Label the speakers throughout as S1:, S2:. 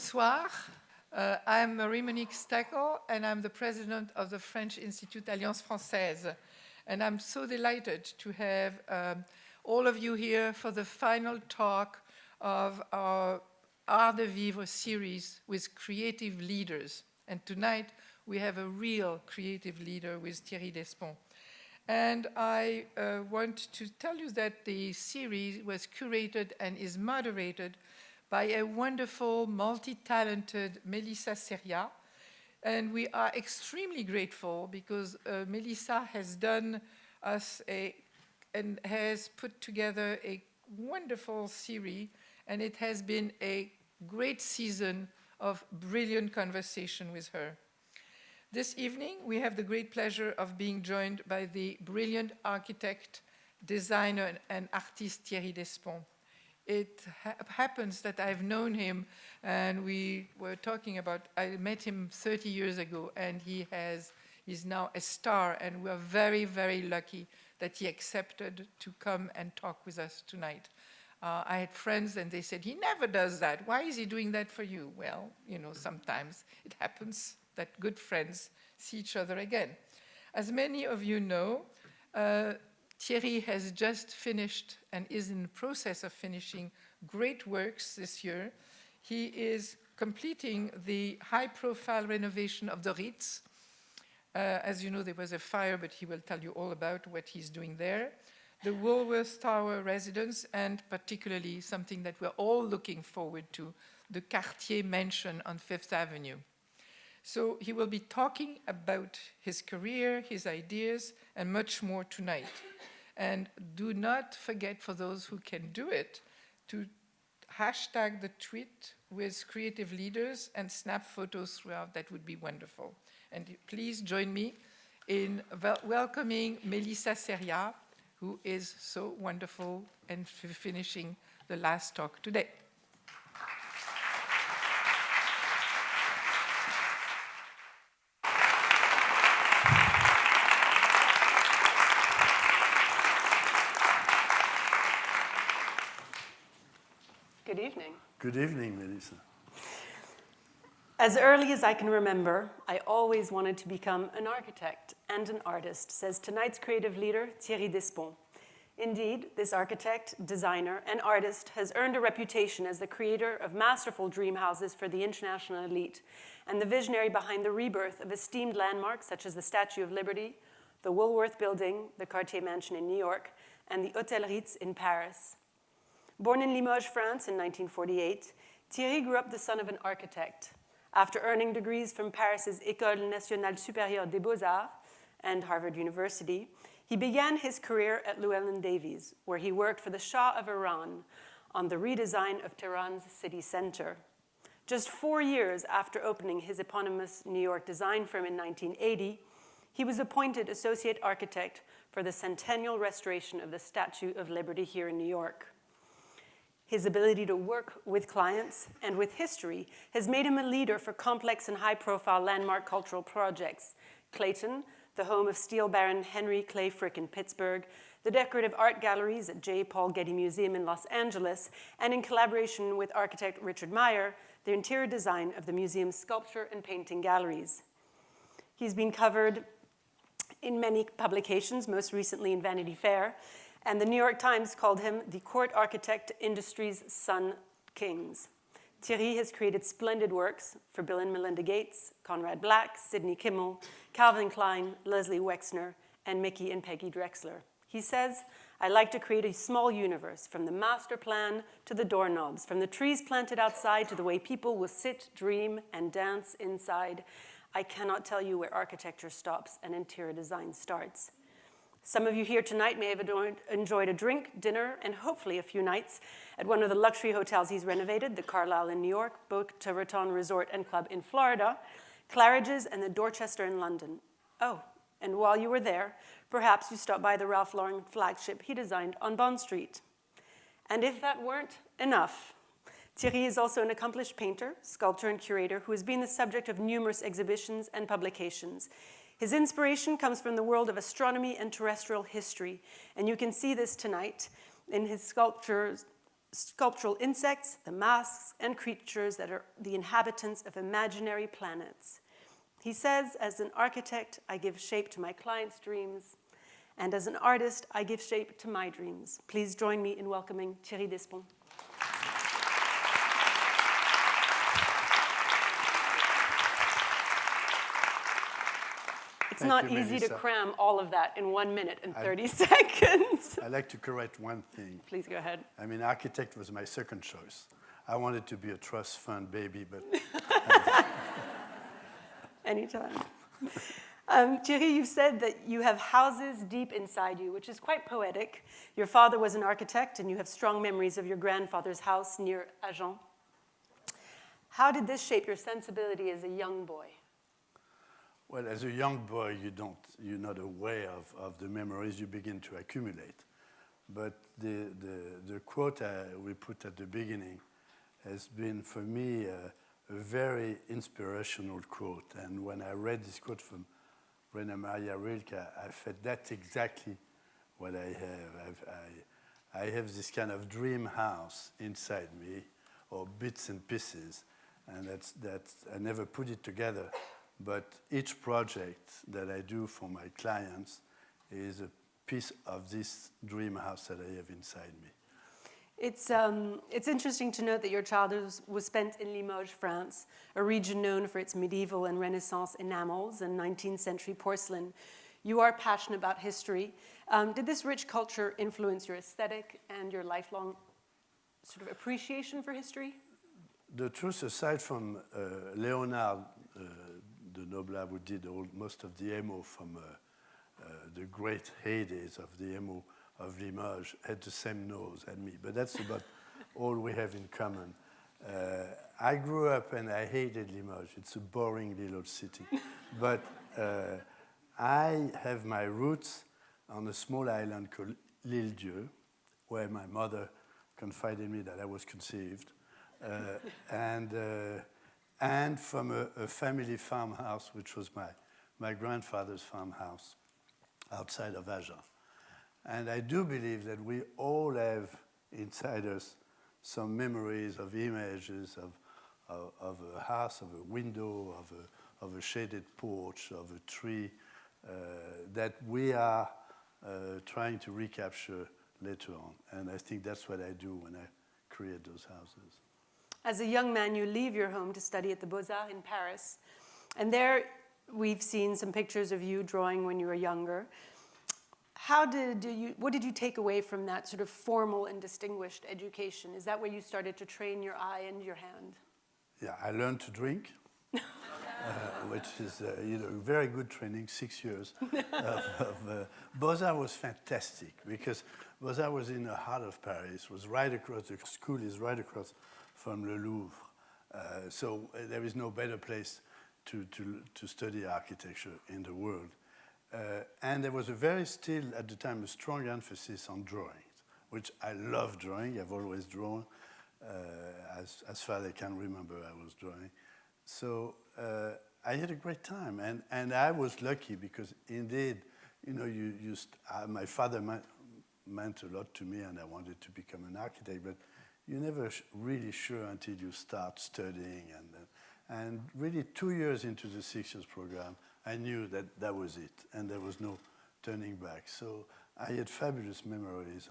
S1: Bonsoir. I'm Marie-Monique Stackel, and I'm the president of the French Institute Alliance Française. And I'm so delighted to have all of you here for the final talk of our Art de Vivre series with creative leaders. And tonight, we have a real creative leader with Thierry Despont. And I want to tell you that the series was curated and is moderated by a wonderful, multi-talented Melissa Ceria. And we are extremely grateful because Melissa has done us and has put together a wonderful series, and it has been a great season of brilliant conversation with her. This evening, we have the great pleasure of being joined by the brilliant architect, designer, and artist Thierry Despont. It happens that I've known him, and we were talking about, I met him 30 years ago, and he's now a star, and we're very, very lucky that he accepted to come and talk with us tonight. I had friends, and they said, he never does that. Why is he doing that for you? Well, you know, sometimes it happens that good friends see each other again. As many of you know, Thierry has just finished and is in the process of finishing great works this year. He is completing the high-profile renovation of the Ritz. As you know, there was a fire, but he will tell you all about what he's doing there. The Woolworth Tower Residences, and particularly something that we're all looking forward to, the Cartier Mansion on Fifth Avenue. So he will be talking about his career, his ideas, and much more tonight. And do not forget, for those who can do it, to hashtag the tweet with creative leaders and snap photos throughout. That would be wonderful. And please join me in welcoming Melissa Ceria, who is so wonderful and finishing the last talk today.
S2: Good evening.
S3: Good evening, Melissa.
S2: As early as I can remember, I always wanted to become an architect and an artist, says tonight's creative leader, Thierry Despont. Indeed, this architect, designer, and artist has earned a reputation as the creator of masterful dream houses for the international elite and the visionary behind the rebirth of esteemed landmarks such as the Statue of Liberty, the Woolworth Building, the Cartier Mansion in New York, and the Hôtel Ritz in Paris. Born in Limoges, France in 1948, Thierry grew up the son of an architect. After earning degrees from Paris's École Nationale Supérieure des Beaux-Arts and Harvard University, he began his career at Llewellyn Davies, where he worked for the Shah of Iran on the redesign of Tehran's city center. Just 4 years after opening his eponymous New York design firm in 1980, he was appointed associate architect for the centennial restoration of the Statue of Liberty here in New York. His ability to work with clients and with history has made him a leader for complex and high-profile landmark cultural projects. Clayton, the home of steel baron Henry Clay Frick in Pittsburgh, the decorative art galleries at J. Paul Getty Museum in Los Angeles, and in collaboration with architect Richard Meyer, the interior design of the museum's sculpture and painting galleries. He's been covered in many publications, most recently in Vanity Fair, and the New York Times called him the court architect industry's sun kings. Thierry has created splendid works for Bill and Melinda Gates, Conrad Black, Sidney Kimmel, Calvin Klein, Leslie Wexner, and Mickey and Peggy Drexler. He says, I like to create a small universe, from the master plan to the doorknobs, from the trees planted outside to the way people will sit, dream, and dance inside. I cannot tell you where architecture stops and interior design starts. Some of you here tonight may have enjoyed a drink, dinner, and hopefully a few nights at one of the luxury hotels he's renovated, the Carlisle in New York, Boca Raton Resort and Club in Florida, Claridge's, and the Dorchester in London. Oh, and while you were there, perhaps you stopped by the Ralph Lauren flagship he designed on Bond Street. And if that weren't enough, Thierry is also an accomplished painter, sculptor, and curator who has been the subject of numerous exhibitions and publications. His inspiration comes from the world of astronomy and terrestrial history, and you can see this tonight in his sculptures sculptural insects, the masks and creatures that are the inhabitants of imaginary planets. He says, as an architect, I give shape to my clients' dreams, and as an artist, I give shape to my dreams. Please join me in welcoming Thierry Despont. It's not easy to cram all of that in 1 minute and 30 seconds.
S3: I'd like to correct one thing.
S2: Please go ahead.
S3: I mean, architect was my second choice. I wanted to be a trust fund baby, but...
S2: Anytime. Thierry, you've said that you have houses deep inside you, which is quite poetic. Your father was an architect, and you have strong memories of your grandfather's house near Agen. How did this shape your sensibility as a young boy?
S3: Well, as a young boy, you're not aware of the memories you begin to accumulate. But the quote we put at the beginning has been, for me, a very inspirational quote. And when I read this quote from Rainer Maria Rilke, I felt that's exactly what I have. I have this kind of dream house inside me, or bits and pieces, and that's I never put it together. But each project that I do for my clients is a piece of this dream house that I have inside me.
S2: It's interesting to note that your childhood was spent in Limoges, France, a region known for its medieval and Renaissance enamels and 19th century porcelain. You are passionate about history. Did this rich culture influence your aesthetic and your lifelong sort of appreciation for history?
S3: The truth, aside from Leonard, the Nobel who did most of the emo from the great heydays of the emo of Limoges, had the same nose as me. But that's about all we have in common. I grew up and I hated Limoges. It's a boring little city. But I have my roots on a small island called l'Île Dieu, where my mother confided me that I was conceived. And from a family farmhouse, which was my grandfather's farmhouse outside of Agen. And I do believe that we all have inside us some memories of images of a house, of a window, of a shaded porch, of a tree, that we are trying to recapture later on. And I think that's what I do when I create those houses.
S2: As a young man, you leave your home to study at the Beaux-Arts in Paris. And there we've seen some pictures of you drawing when you were younger. What did you take away from that sort of formal and distinguished education? Is that where you started to train your eye and your hand?
S3: Yeah, I learned to drink, which is very good training, 6 years. Beaux-Arts was fantastic because Beaux-Arts was in the heart of Paris, was right across, the school is right across from the Louvre. So there is no better place to study architecture in the world. And there was still at the time, a strong emphasis on drawing, which I love drawing. I've always drawn. As far as I can remember, I was drawing. So I had a great time. And I was lucky because indeed, my father meant a lot to me and I wanted to become an architect, but you're never really sure until you start studying. And really 2 years into the 6 years program, I knew that was it, and there was no turning back. So I had fabulous memories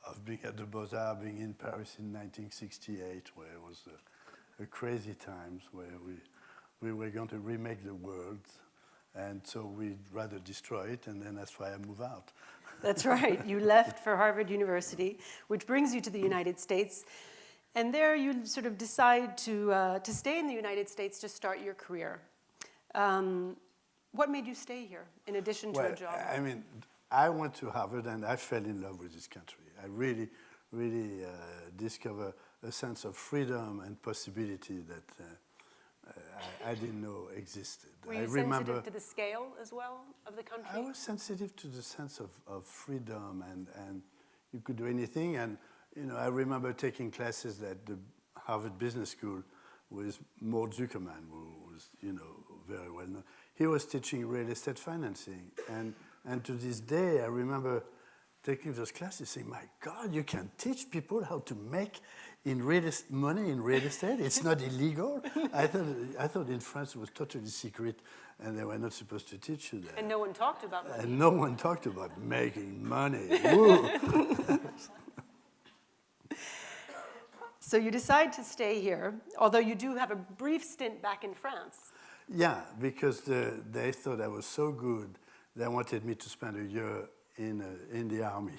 S3: of being at the Beaux-Arts, being in Paris in 1968, where it was a crazy times, where we were going to remake the world, and so we'd rather destroy it, and then that's why I moved out.
S2: That's right. You left for Harvard University, which brings you to the United States. And there you sort of decide to stay in the United States to start your career. What made you stay here, in addition to a job?
S3: I mean, I went to Harvard and I fell in love with this country. I really, really discovered a sense of freedom and possibility that I didn't know existed.
S2: Were you sensitive to the scale as well of the country?
S3: I was sensitive to the sense of freedom and you could do anything. And I remember taking classes at the Harvard Business School with Mort Zuckerman, who was, very well known. He was teaching real estate financing. And to this day, I remember taking those classes, saying, my God, you can teach people how to make money in real estate? It's not illegal? I thought in France it was totally secret and they were not supposed to teach you that.
S2: And no one talked about money.
S3: And no one talked about making money. Woo.
S2: So you decide to stay here, although you do have a brief stint back in France.
S3: Yeah, because they thought I was so good, they wanted me to spend a year in the army,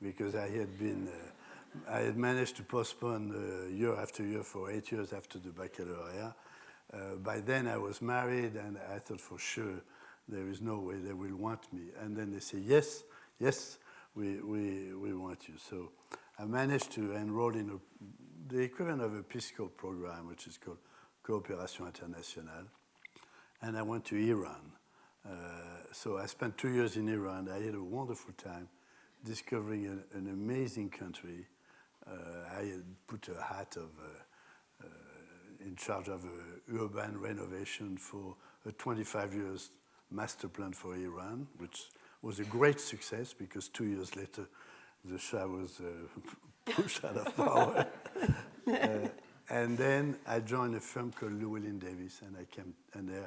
S3: because I had managed to postpone year after year for 8 years after the baccalaureate. By then I was married, and I thought for sure there is no way they will want me. And then they say, yes, we want you. So I managed to enroll in the equivalent of a Peace Corps program, which is called Coopération Internationale. And I went to Iran. So I spent 2 years in Iran. I had a wonderful time discovering an amazing country. I had put a hat of in charge of urban renovation for a 25 years master plan for Iran, which was a great success because 2 years later the Shah was pushed out of power. And then I joined a firm called Llewellyn Davis, and I came, and they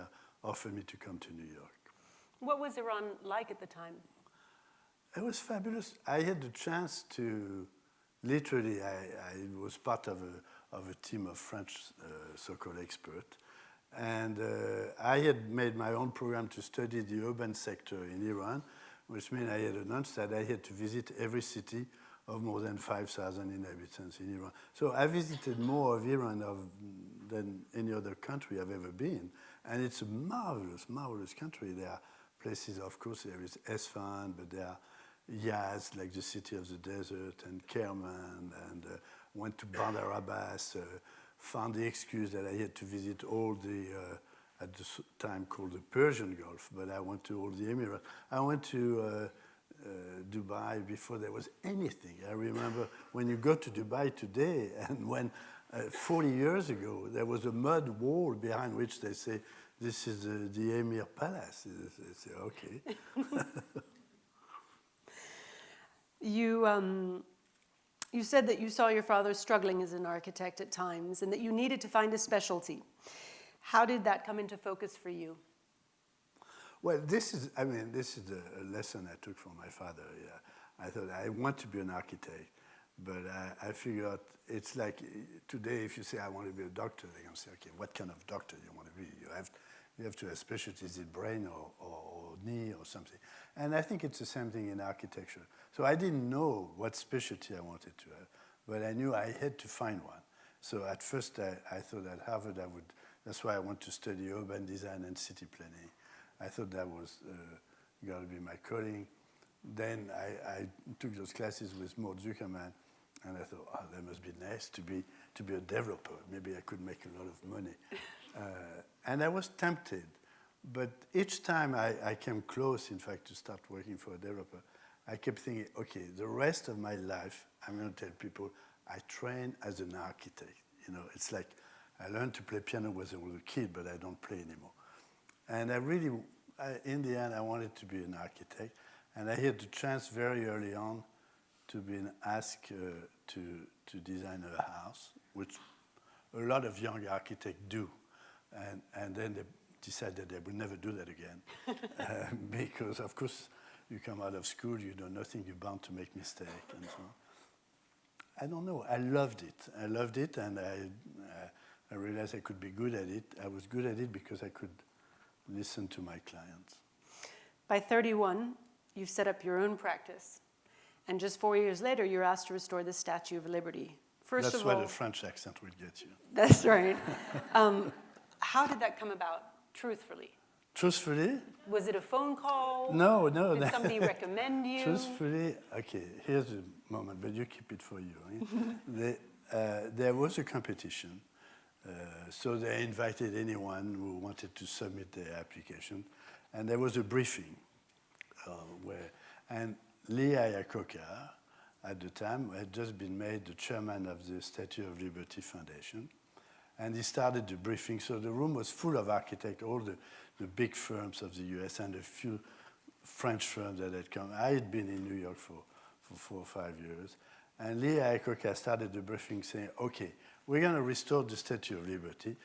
S3: offered me to come to New York.
S2: What was Iran like at the time?
S3: It was fabulous. I had the chance to, literally, I was part of a team of French so-called experts. And I had made my own program to study the urban sector in Iran, which meant I had announced that I had to visit every city of more than 5,000 inhabitants in Iran. So I visited more of Iran than any other country I've ever been. And it's a marvelous, marvelous country. There are places, of course, there is Esfahan, but there are Yazd, like the city of the desert, and Kerman, and went to Bandar Abbas, found the excuse that I had to visit all the, at the time called the Persian Gulf, but I went to all the Emirates. I went to Dubai before there was anything. I remember when you go to Dubai today, and when 40 years ago, there was a mud wall behind which they say, this is the Emir Palace. They say, okay.
S2: You said that you saw your father struggling as an architect at times and that you needed to find a specialty. How did that come into focus for you?
S3: Well, this is a lesson I took from my father. Yeah. I thought I want to be an architect, but I figured out it's like today if you say I want to be a doctor, they're going to say, okay, what kind of doctor you want to be? You have to have specialties in brain or knee or something. And I think it's the same thing in architecture. So I didn't know what specialty I wanted to have, but I knew I had to find one. So at first I thought at Harvard that's why I want to study urban design and city planning. I thought that was going to be my calling. Then I took those classes with Mort Zuckerman, and I thought, oh, that must be nice to be a developer. Maybe I could make a lot of money. And I was tempted. But each time I came close, in fact, to start working for a developer, I kept thinking, okay, the rest of my life, I'm going to tell people, I train as an architect. You know, it's like I learned to play piano when I was a kid, but I don't play anymore. And in the end, I wanted to be an architect. And I had the chance very early on to be asked to design a house, which a lot of young architects do. And then they decided they would never do that again. Because, of course, you come out of school, you know nothing, you're bound to make mistakes and so on. I don't know. I loved it, and I realized I could be good at it. I was good at it because I could listen to my clients.
S2: By 31, you've set up your own practice. And just 4 years later, you're asked to restore the Statue of Liberty.
S3: That's why the French accent would get you.
S2: That's right. How did that come about, truthfully?
S3: Truthfully?
S2: Was it a phone call?
S3: No.
S2: Did somebody recommend you?
S3: Truthfully, okay, here's the moment, but you keep it for you. There was a competition, so they invited anyone who wanted to submit their application, and there was a briefing and Lee Iacocca, at the time, had just been made the chairman of the Statue of Liberty Foundation, and he started the briefing. So the room was full of architects, all the big firms of the US and a few French firms that had come. I had been in New York for for 4 or 5 years. And Lee Iacocca started the briefing saying, okay, we're going to restore the Statue of Liberty.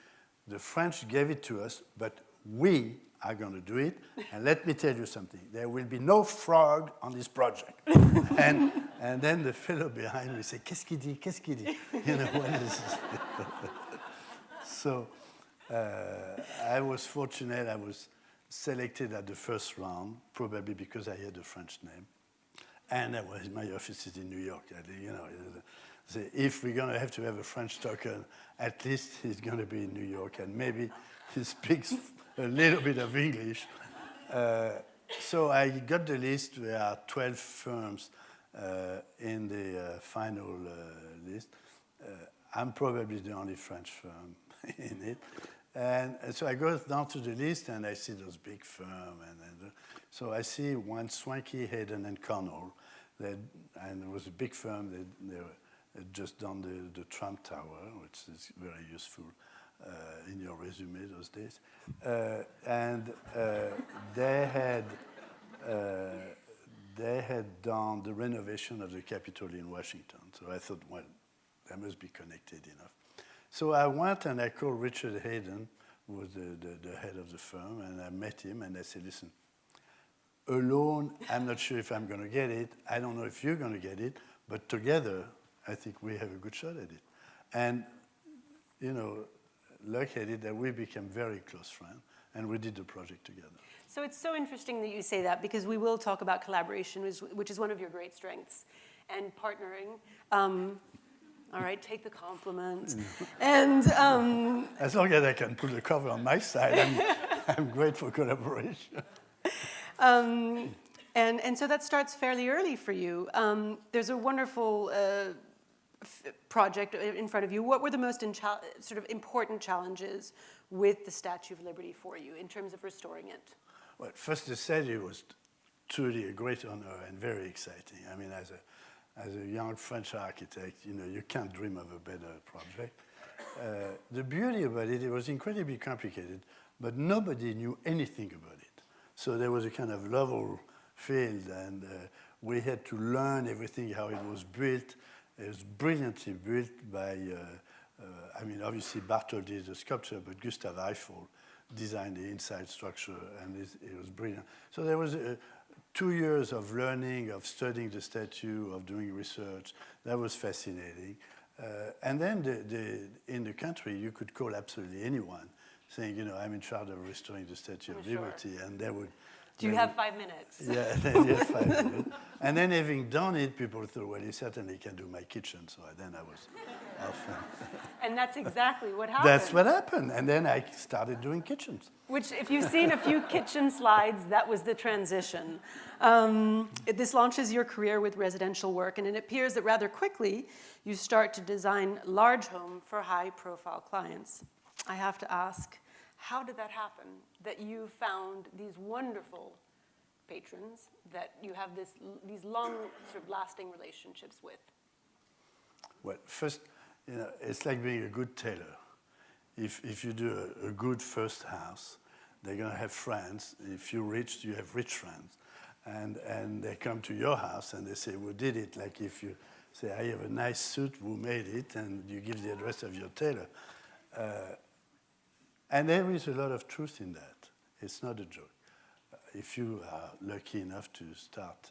S3: The French gave it to us, but we are going to do it. And let me tell you something. There will be no frog on this project. and then the fellow behind me said, qu'est-ce qu'il dit? Qu'est-ce qu'il dit? You know, what is this? So I was fortunate. I was selected at the first round, probably because I had a French name. And my office is in New York. You know, if we're going to have a French talker, at least he's going to be in New York, and maybe he speaks a little bit of English. So I got the list. There are 12 firms in the final list. I'm probably the only French firm in it. And so I go down to the list, and I see those big firms. So I see one Swanky, Hayden, and Connell. And it was a big firm. They had just done the Trump Tower, which is very useful in your resume those days. They had done the renovation of the Capitol in Washington. So I thought, well, they must be connected enough. So I went and I called Richard Hayden, who was the head of the firm, and I met him and I said, listen, alone, I'm not sure if I'm going to get it. I don't know if you're going to get it, but together, I think we have a good shot at it. And, you know, luck had it that we became very close friends, and we did the project together.
S2: So it's so interesting that you say that, because we will talk about collaboration, which is one of your great strengths, and partnering. All right, take the compliment. And
S3: as long as I can put the cover on my side, I'm great for collaboration.
S2: And so that starts fairly early for you. There's a wonderful project in front of you. What were the most sort of important challenges with the Statue of Liberty for you in terms of restoring it?
S3: Well, first, the statue was truly a great honor and very exciting. I mean, as a young French architect, you know, you can't dream of a better project. The beauty about it, it was incredibly complicated, but nobody knew anything about it. So there was a kind of level field, and we had to learn everything, how it was built. It was brilliantly built by, I mean, obviously Bartholdi is a sculptor, but Gustave Eiffel designed the inside structure, and it was brilliant. So there was 2 years of learning, of studying the statue, of doing research. That was fascinating. And then in the country, you could call absolutely anyone, saying, you know, I'm in charge of restoring the Statue of Liberty, and they would...
S2: Do you have 5 minutes?
S3: Yeah, then you have 5 minutes. And then having done it, people thought, well, he certainly can do my kitchen, so then I was off.
S2: And that's exactly what happened.
S3: That's what happened, and then I started doing kitchens.
S2: Which, if you've seen a few kitchen slides, that was the transition. This launches your career with residential work, and it appears that rather quickly, you start to design large homes for high-profile clients. I have to ask, how did that happen, that you found these wonderful patrons that you have these long, sort of lasting relationships with?
S3: Well, first, you know, it's like being a good tailor. If you do a good first house, they're going to have friends. If you're rich, you have rich friends. And they come to your house and they say, we did it. Like if you say, I have a nice suit, who made it? And you give the address of your tailor. And there is a lot of truth in that. It's not a joke. If you are lucky enough to start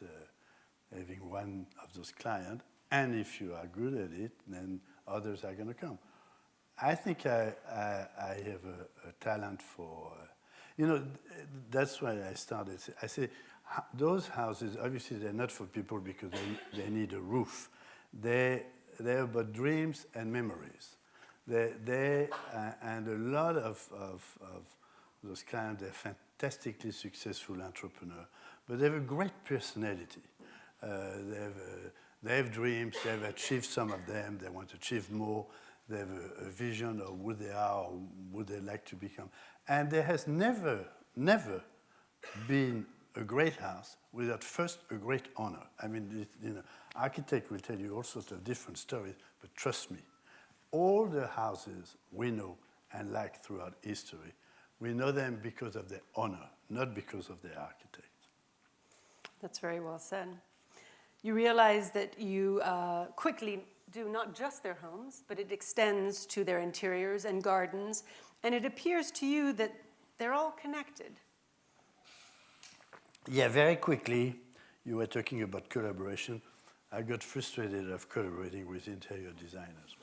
S3: having one of those clients, and if you are good at it, then others are going to come. I think I have a talent for, you know, that's why I started. I say, those houses, obviously, they're not for people because they need a roof. They're about dreams and memories. And a lot of those clients, they're fantastically successful entrepreneurs, but they have a great personality. They have dreams, they've achieved some of them, they want to achieve more, they have a vision of who they are or who they like to become. And there has never been a great house without first a great owner. I mean, you know, architect will tell you all sorts of different stories, but trust me, all the houses we know and like throughout history, we know them because of their owner, not because of their architect.
S2: That's very well said. You realize that you quickly do not just their homes, but it extends to their interiors and gardens, and it appears to you that they're all connected.
S3: Yeah, very quickly, you were talking about collaboration. I got frustrated of collaborating with interior designers.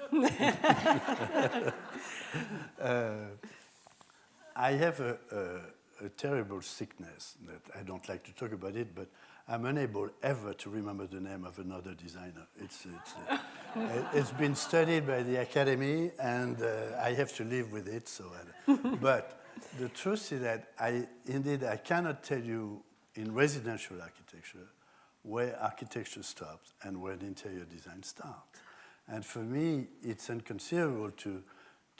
S3: I have a terrible sickness that I don't like to talk about it, but I'm unable ever to remember the name of another designer. It's been studied by the academy, and I have to live with it. But the truth is that I cannot tell you in residential architecture where architecture stops and where the interior design starts. And for me, it's inconceivable to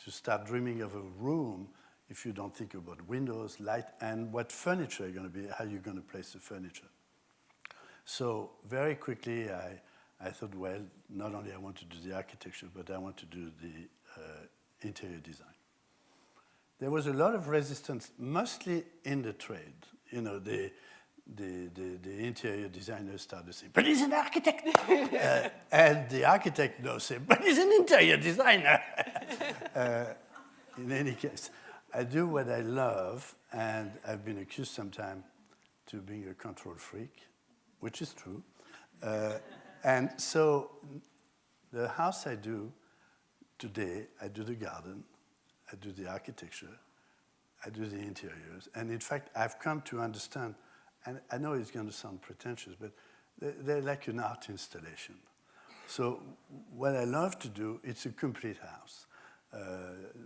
S3: start dreaming of a room if you don't think about windows, light, and what furniture are going to be, how you're going to place the furniture. So very quickly, I thought, well, not only I want to do the architecture, but I want to do the interior design. There was a lot of resistance, mostly in the trade. You know, the interior designers started saying, but he's an architect. And the architect now said, but he's an interior designer. In any case, I do what I love, and I've been accused sometimes to being a control freak, which is true. And so the house I do today, I do the garden, I do the architecture, I do the interiors. And in fact, I've come to understand, and I know it's going to sound pretentious, but they're like an art installation. So what I love to do, it's a complete house.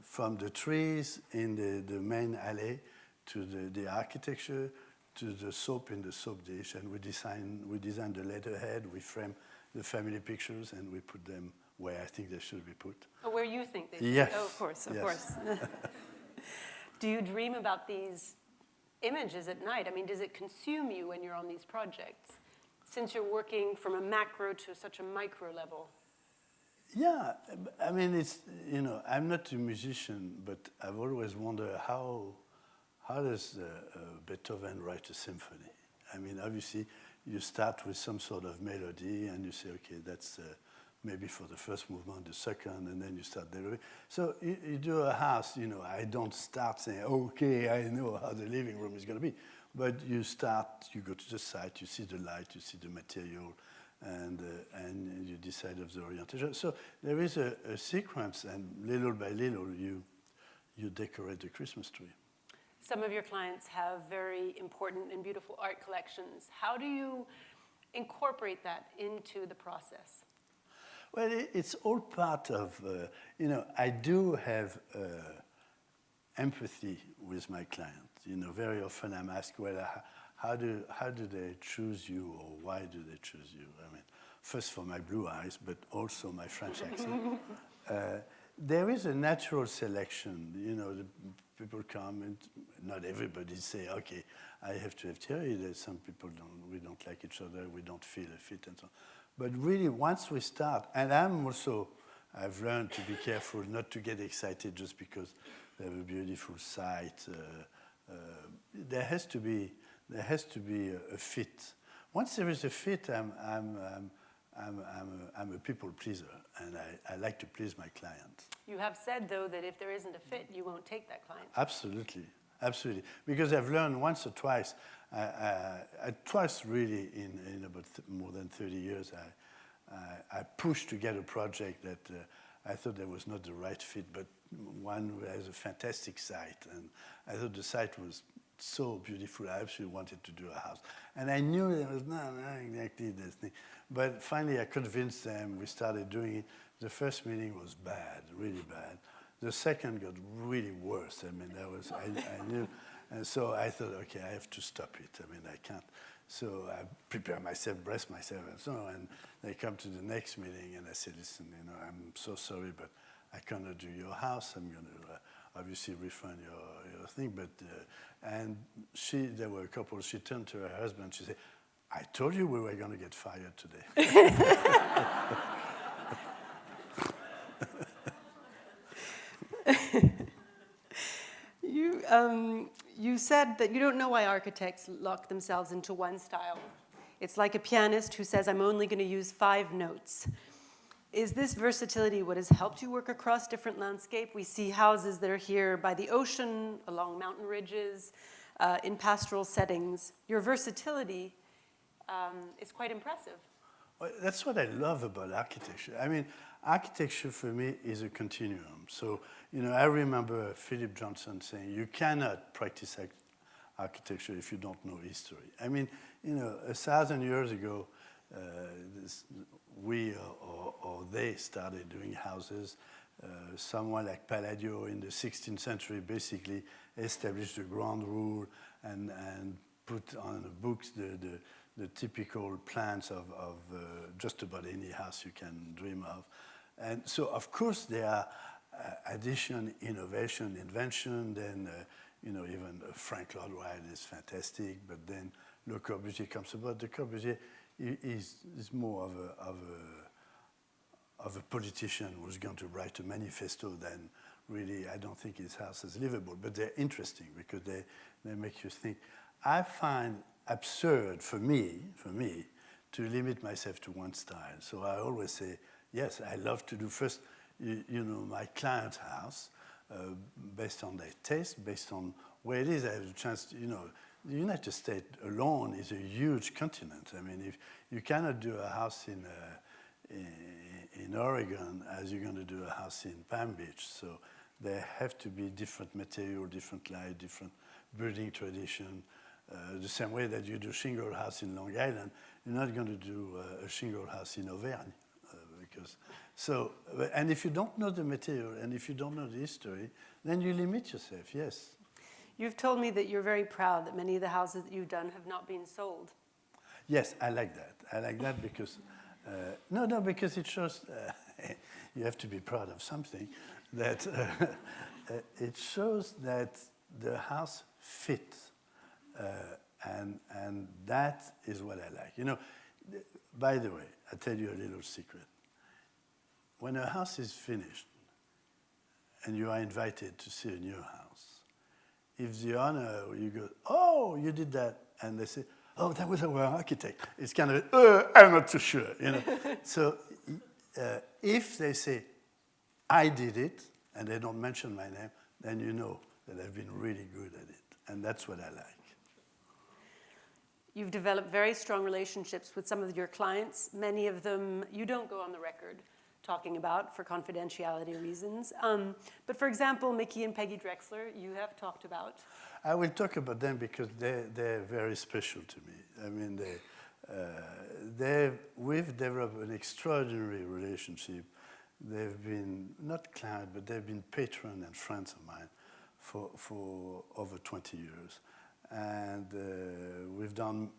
S3: From the trees in the main alley to the architecture to the soap in the soap dish, and we design the letterhead, we frame the family pictures, and we put them where I think they should be put.
S2: Oh, where you think they should
S3: Yes.
S2: be? Oh, of course, of
S3: Yes.
S2: course. Do you dream about these images at night? I mean, does it consume you when you're on these projects, since you're working from a macro to such a micro level?
S3: Yeah, I mean, it's, you know, I'm not a musician, but I've always wondered how does Beethoven write a symphony? I mean, obviously, you start with some sort of melody, and you say, okay, that's maybe for the first movement, the second, and then you start delivering. So you do a house, you know, I don't start saying, okay, I know how the living room is going to be. But you start, you go to the site, you see the light, you see the material, and you decide of the orientation. So there is a sequence, and little by little, you decorate the Christmas tree.
S2: Some of your clients have very important and beautiful art collections. How do you incorporate that into the process?
S3: Well, it's all part of, you know, I do have empathy with my client. You know, very often I'm asked, well, how do they choose you, or why do they choose you? I mean, first for my blue eyes, but also my French accent. There is a natural selection. You know, the people come, and not everybody say, okay, I have to have Thierry. There's some people we don't like each other, we don't feel a fit, and so on. But really, once we start, and I've learned to be careful not to get excited just because they have a beautiful site. There has to be a fit. Once there is a fit, I'm a people pleaser, and I like to please my clients.
S2: You have said, though, that if there isn't a fit, you won't take that client.
S3: Absolutely, absolutely. Because I've learned once or twice, twice really in about more than 30 years, I pushed to get a project that I thought there was not the right fit, but one has a fantastic site, and I thought the site was so beautiful, I actually wanted to do a house. And I knew there was not exactly this thing. But finally I convinced them, we started doing it. The first meeting was bad, really bad. The second got really worse. I mean, I knew. And so I thought, okay, I have to stop it. I mean, I can't. So I prepare myself, brace myself, and so on. And they come to the next meeting, and I said, listen, you know, I'm so sorry, but I cannot do your house. I'm going to obviously refund your thing. But and there were a couple. She turned to her husband. She said, I told you we were going to get fired today.
S2: You said that you don't know why architects lock themselves into one style. It's like a pianist who says, I'm only going to use 5 notes. Is this versatility what has helped you work across different landscape? We see houses that are here by the ocean, along mountain ridges, in pastoral settings. Your versatility is quite impressive.
S3: Well, that's what I love about architecture. I mean, architecture for me is a continuum. So, I remember Philip Johnson saying, you cannot practice architecture if you don't know history. I mean, 1,000 years ago, we or they started doing houses. Someone like Palladio in the 16th century basically established the ground rule and put on the books the typical plans of just about any house you can dream of. And so, of course, there are addition, innovation, invention, then, even Frank Lloyd Wright is fantastic, but then Le Corbusier comes about. Le Corbusier is more of a politician who's going to write a manifesto than really, I don't think his house is livable, but they're interesting because they make you think. I find absurd for me to limit myself to one style. So I always say, yes, I love to do first, my client's house, based on their taste, based on where it is. I have a chance to, the United States alone is a huge continent. I mean, if you cannot do a house in Oregon as you're going to do a house in Palm Beach. So there have to be different material, different light, different building tradition. The same way that you do shingle house in Long Island, you're not going to do a shingle house in Auvergne. And if you don't know the material and if you don't know the history, then you limit yourself, yes.
S2: You've told me that you're very proud that many of the houses that you've done have not been sold.
S3: Yes, I like that. I like that because, because it shows, you have to be proud of something, that it shows that the house fits. And that is what I like. By the way, I'll tell you a little secret. When a house is finished and you are invited to see a new house, if the owner, you go, oh, you did that, and they say, oh, that was our architect, it's kind of, I'm not too sure, So if they say, I did it, and they don't mention my name, then you know that I've been really good at it. And that's what I like.
S2: You've developed very strong relationships with some of your clients. Many of them you don't go on the record talking about for confidentiality reasons. But for example, Mickey and Peggy Drexler, you have talked about.
S3: I will talk about them because they're very special to me. I mean, we've developed an extraordinary relationship. They've been, not clients, but they've been patrons and friends of mine for over 20 years. And we've done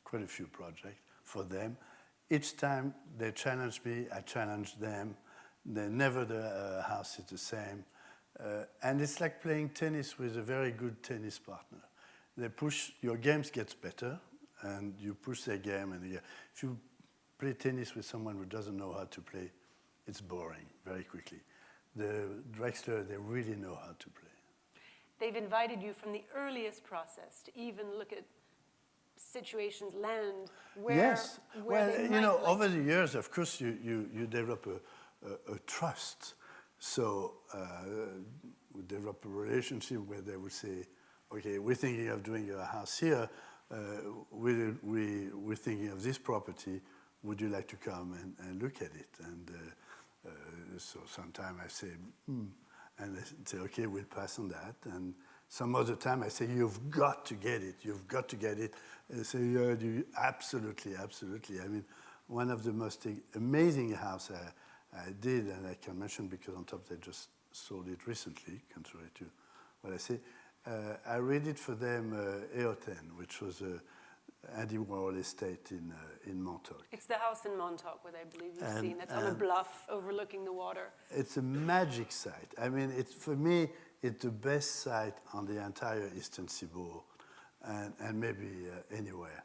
S3: quite a few projects for them. Each time they challenge me, I challenge them. Never the house is the same. And it's like playing tennis with a very good tennis partner. They push, your games gets better, and you push their game. And if you play tennis with someone who doesn't know how to play, it's boring very quickly. The Drexler, they really know how to play.
S2: They've invited you from the earliest process to even look at situations, land, where.
S3: Yes.
S2: Where
S3: well, over the years, of course, you develop a trust. So we develop a relationship where they would say, okay, we're thinking of doing a house here. We're thinking of this property. Would you like to come and look at it? And so sometimes I say, and they say, okay, we'll pass on that. And some other time I say, you've got to get it. You've got to get it. And they say, yeah, absolutely, absolutely. I mean, one of the most amazing house I did, and I can mention because on top they just sold it recently, contrary to what I say. I redid for them Eoten, which was Andy Warhol estate in Montauk.
S2: It's the house in Montauk, what I believe you've seen. That's on a bluff overlooking the water.
S3: It's a magic site. I mean, for me, it's the best site on the entire Eastern Seaboard, and maybe anywhere.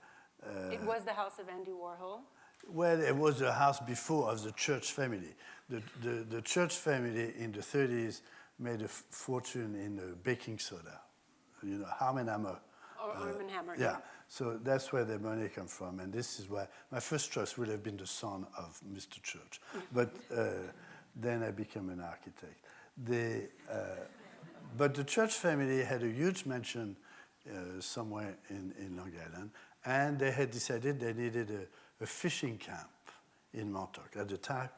S2: It was the house of Andy Warhol?
S3: Well, it was the house before of the Church family. The Church family in the 30s made a fortune in baking soda. Arm & Hammer.
S2: Or Arm & Hammer,
S3: yeah. So that's where the money comes from, and this is why my first choice would have been the son of Mr. Church, but then I became an architect. But the Church family had a huge mansion somewhere in Long Island, and they had decided they needed a fishing camp in Montauk. At the time,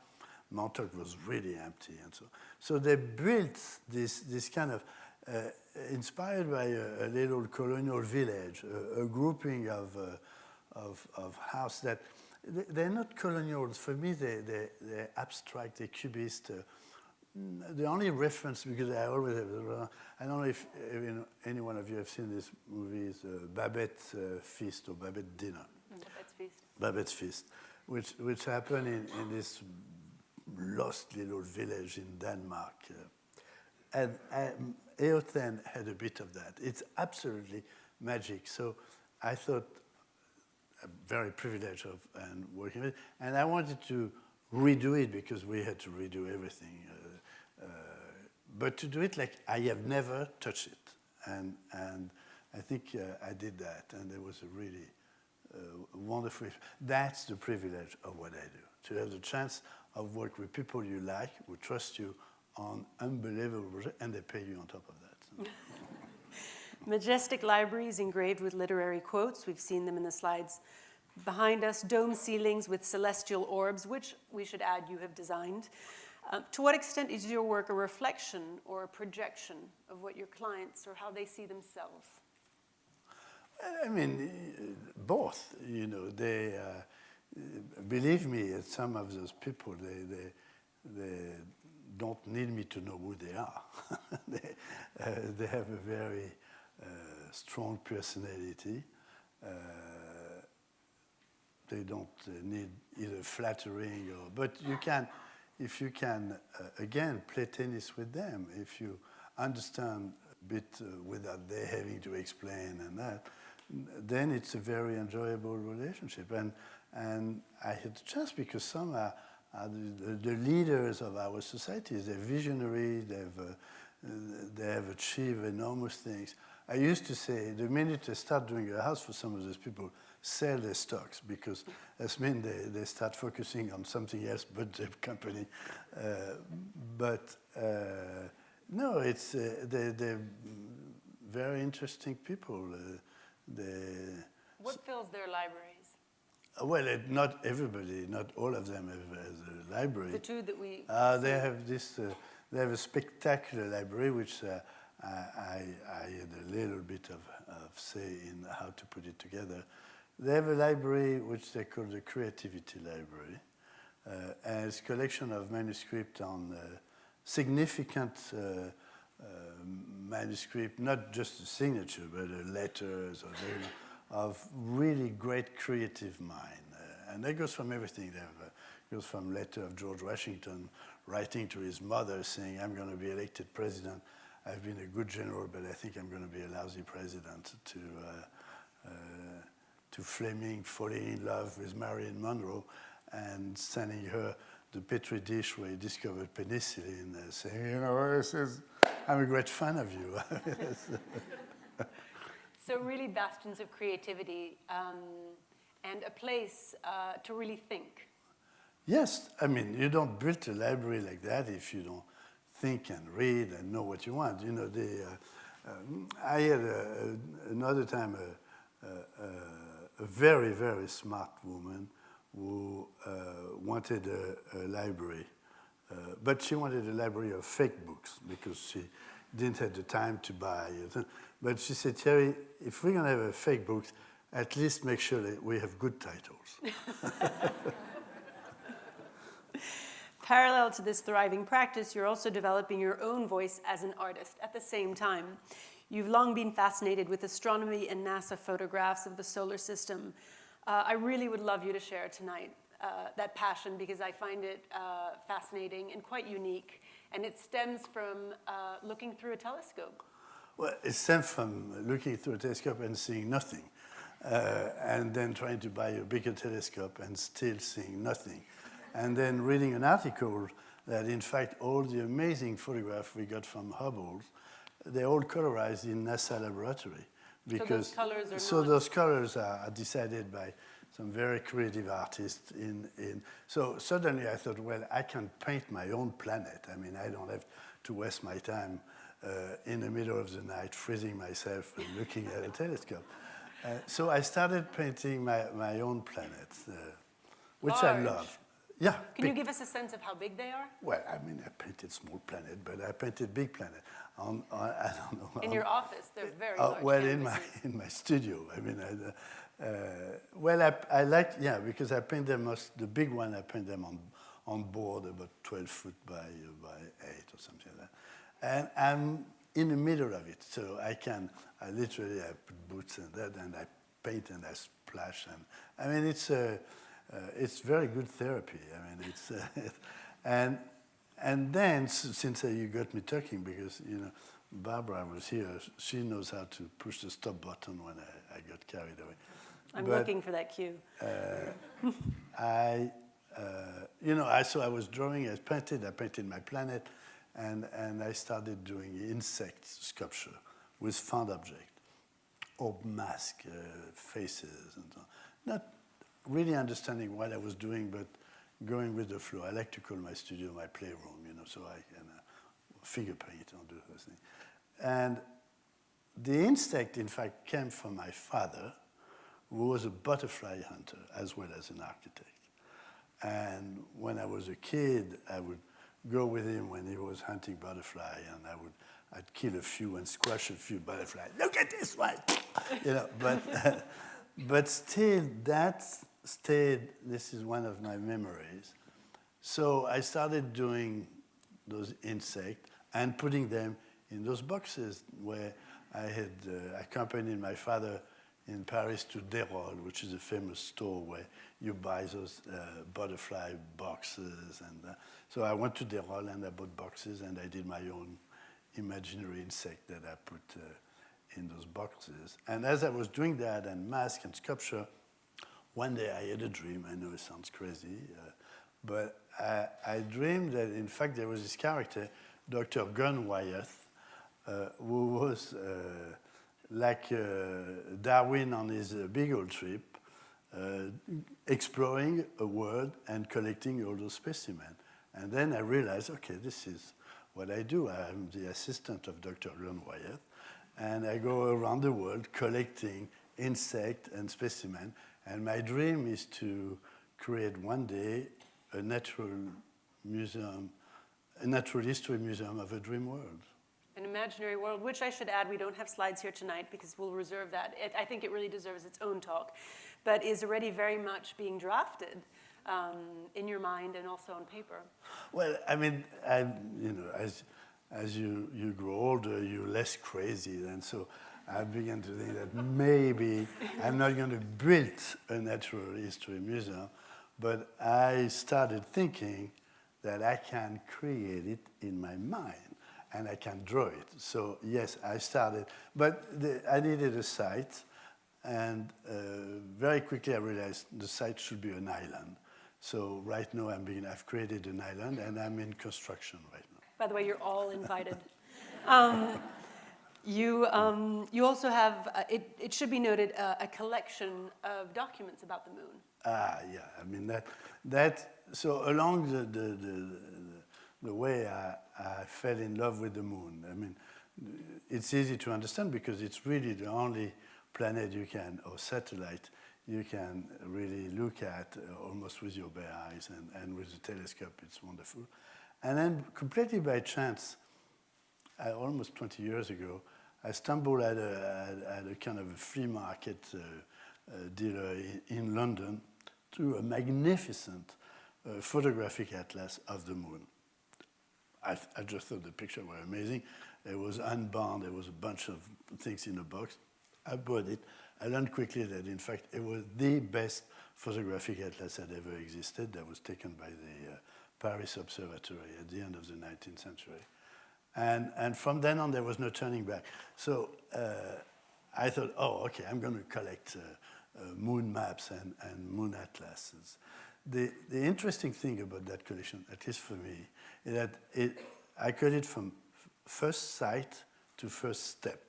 S3: Montauk was really empty, and so they built this kind of inspired by a little colonial village, a grouping of houses that they're not colonial. For me, they're abstract, they're cubist. The only reference, because I always have, I don't know if any one of you have seen this movie, is Babette's Feast or Babette Dinner.
S2: Babette's Feast.
S3: Babette's Feast, which happened in this lost little village in Denmark. And Eothen had a bit of that. It's absolutely magic. So I thought, I'm very privileged of and working with it, and I wanted to redo it because we had to redo everything. But to do it like I have never touched it. And I think I did that, and it was a really wonderful. That's the privilege of what I do, to have the chance of work with people you like, who trust you on unbelievable projects, and they pay you on top of that.
S2: Majestic libraries engraved with literary quotes. We've seen them in the slides behind us. Dome ceilings with celestial orbs, which we should add you have designed. To what extent is your work a reflection or a projection of what your clients or how they see themselves?
S3: I mean, both. You know, they believe me. Some of those people, they don't need me to know who they are. They have a very strong personality. They don't need either flattering or. But you can. If you can, again, play tennis with them, if you understand a bit without they having to explain and that, then it's a very enjoyable relationship. And I had the chance because some are the leaders of our societies. They're visionary, they have achieved enormous things. I used to say, the minute they start doing a house for some of those people, sell their stocks, because that means they start focusing on something else but their company. No, it's they're very interesting people.
S2: What fills their libraries?
S3: Well, not everybody, not all of them has a library.
S2: The two that we...
S3: They have this. They have a spectacular library, which I had a little bit of say in how to put it together. They have a library which they call the Creativity Library, and it's a collection of manuscripts on significant manuscript, not just a signature, but letters of really great creative mind. And that goes from everything. It goes from letter of George Washington writing to his mother saying, I'm going to be elected president. I've been a good general, but I think I'm going to be a lousy president, to Fleming falling in love with Marilyn Monroe and sending her the Petri dish where he discovered penicillin, saying, you know, he says, I'm a great fan of you.
S2: So really bastions of creativity and a place to really think.
S3: Yes, I mean, you don't build a library like that if you don't think and read and know what you want. You know, I had another time a very, very smart woman who wanted a library, but she wanted a library of fake books because she didn't have the time to buy it. But she said, Thierry, if we're going to have a fake books, at least make sure that we have good titles.
S2: Parallel to this thriving practice, you're also developing your own voice as an artist at the same time. You've long been fascinated with astronomy and NASA photographs of the solar system. I really would love you to share tonight that passion, because I find it fascinating and quite unique. And it stems from looking through a telescope.
S3: Well, it stems from looking through a telescope and seeing nothing, and then trying to buy a bigger telescope and still seeing nothing. And then reading an article that, in fact, all the amazing photographs we got from Hubble, they're all colorized in NASA laboratory,
S2: those colors are
S3: so
S2: not...
S3: those colors are decided by some very creative artists. So suddenly I thought, well, I can paint my own planet. I mean, I don't have to waste my time in the middle of the night freezing myself and looking at a telescope. So I started painting my own planets, which I
S2: Large.
S3: love. Yeah.
S2: Can you give us a sense of how big they are?
S3: Well, I mean, I painted small planet, but I painted big planet. I don't know.
S2: In your office, they're very large
S3: well,
S2: canvases.
S3: in my studio. I mean, I like, yeah, because I paint them, the big one, I paint them on board, about 12 foot by 8 or something like that. And I'm in the middle of it, so I literally put boots and that, and I paint and I splash. And I mean, it's very good therapy. I mean, and then since you got me talking, because Barbara was here, she knows how to push the stop button when I got carried away.
S2: I'm looking for that cue.
S3: So I was drawing, I painted my planet, and I started doing insect sculpture with found object, or mask, faces, and so on. Not really understanding what I was doing, but going with the flow. I like to call my studio my playroom, so I can figure paint and do those things. And the insect, in fact, came from my father, who was a butterfly hunter as well as an architect. And when I was a kid, I would go with him when he was hunting butterfly, and I'd kill a few and squash a few butterflies. Look at this one, but still that stayed. This is one of my memories. So I started doing those insects and putting them in those boxes where I had accompanied my father in Paris to Desrolles, which is a famous store where you buy those butterfly boxes. And so I went to Desrolles and I bought boxes, and I did my own imaginary insect that I put in those boxes. And as I was doing that, and mask and sculpture, one day I had a dream. I know it sounds crazy, but I dreamed that, in fact, there was this character, Dr. Gunn Wyeth, who was like Darwin on his Beagle trip, exploring a world and collecting all those specimens. And then I realized, okay, this is what I do. I'm the assistant of Dr. Gunn Wyeth, and I go around the world collecting insect and specimen. And my dream is to create one day a natural museum, a natural history museum of a dream world.
S2: An imaginary world, which I should add, we don't have slides here tonight because we'll reserve that. I think it really deserves its own talk, but is already very much being drafted in your mind and also on paper.
S3: Well, I mean, as you grow older, you're less crazy, and so I began to think that maybe I'm not going to build a natural history museum, but I started thinking that I can create it in my mind. And I can draw it. So yes, I started, but I needed a site, and very quickly I realized the site should be an island. So right now I've created an island, and I'm in construction right now.
S2: By the way, you're all invited. You also have, it should be noted, a collection of documents about the moon.
S3: Yeah, I mean so along the way I fell in love with the moon. I mean, it's easy to understand because it's really the only planet or satellite you can really look at almost with your bare eyes, and with the telescope, it's wonderful. And then completely by chance, almost 20 years ago, I stumbled at a kind of a flea market dealer in London to a magnificent photographic atlas of the moon. I just thought the pictures were amazing. It was unbound. There was a bunch of things in a box. I bought it. I learned quickly that, in fact, it was the best photographic atlas that ever existed. That was taken by the Paris Observatory at the end of the 19th century. And from then on, there was no turning back. So I thought, oh, okay, I'm going to collect moon maps and moon atlases. The interesting thing about that collection, at least for me, is that I got it from first sight to first step.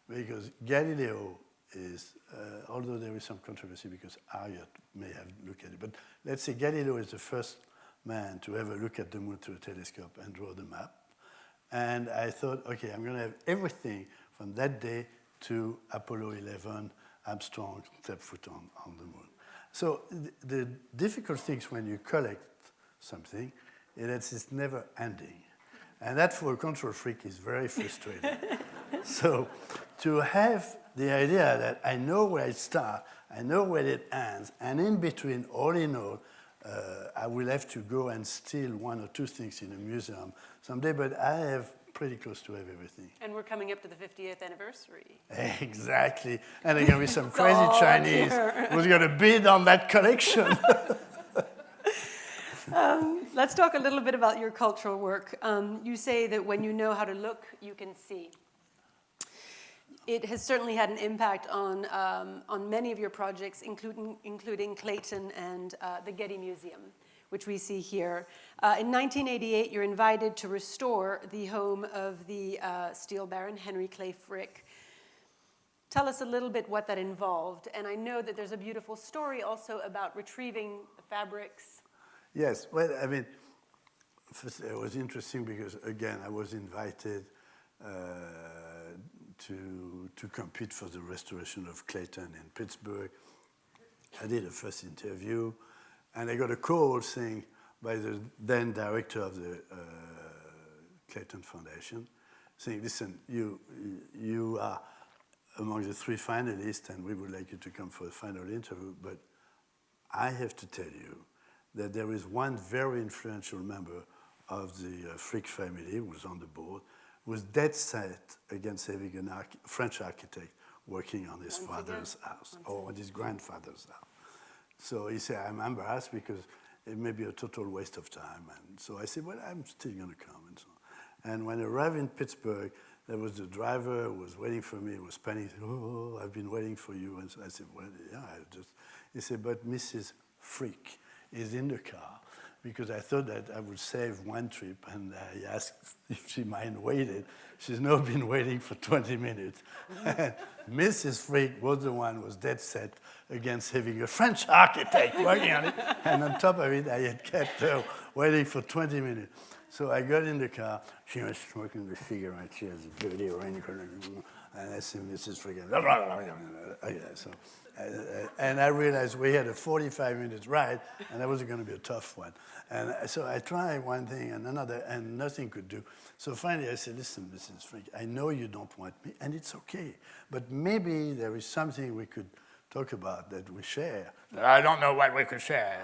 S3: because Galileo is, although there is some controversy because Harriot may have looked at it, but let's say Galileo is the first man to ever look at the moon through a telescope and draw the map. And I thought, okay, I'm going to have everything from that day to Apollo 11, Armstrong stepped foot on the moon. So the difficult things when you collect something is that it's never ending. And that for a control freak is very frustrating. So to have the idea that I know where it starts, I know where it ends, and in between, all in all, I will have to go and steal one or two things in a museum someday, but I have pretty close to have everything.
S2: And we're coming up to the 50th anniversary.
S3: Exactly. And there are going to be some crazy Chinese who's going to bid on that collection.
S2: Let's talk a little bit about your cultural work. You say that when you know how to look, you can see. It has certainly had an impact on many of your projects, including Clayton and the Getty Museum, which we see here. In 1988, you're invited to restore the home of the steel baron, Henry Clay Frick. Tell us a little bit what that involved. And I know that there's a beautiful story also about retrieving the fabrics.
S3: Yes, well, I mean, first, it was interesting because, again, I was invited to compete for the restoration of Clayton in Pittsburgh. I did a first interview, and I got a call saying by the then director of the Clayton Foundation, saying, listen, you are among the 3 finalists, and we would like you to come for the final interview, but I have to tell you that there is one very influential member of the Frick family who was on the board, was dead set against having a French architect working on his father's house or on his grandfather's house. So he said, I'm embarrassed because it may be a total waste of time. And so I said, well, I'm still going to come and so on. And when I arrived in Pittsburgh, there was the driver who was waiting for me, was panicking, oh, I've been waiting for you. And so I said, well, yeah, he said, but Mrs. Frick is in the car, because I thought that I would save one trip, and I asked if she mind waited. She's now been waiting for 20 minutes. Mrs. Frick was the one who was dead set against having a French architect working on it, and on top of it, I had kept her waiting for 20 minutes. So I got in the car. She was smoking the cigarette. She has a dirty ring, and I said, Mrs. Frick, so. And I realized we had a 45-minute ride, and that was going to be a tough one. And so I tried one thing and another, and nothing could do. So finally I said, listen, Mrs. Frick, I know you don't want me, and it's okay. But maybe there is something we could talk about that we share. I don't know what we could share.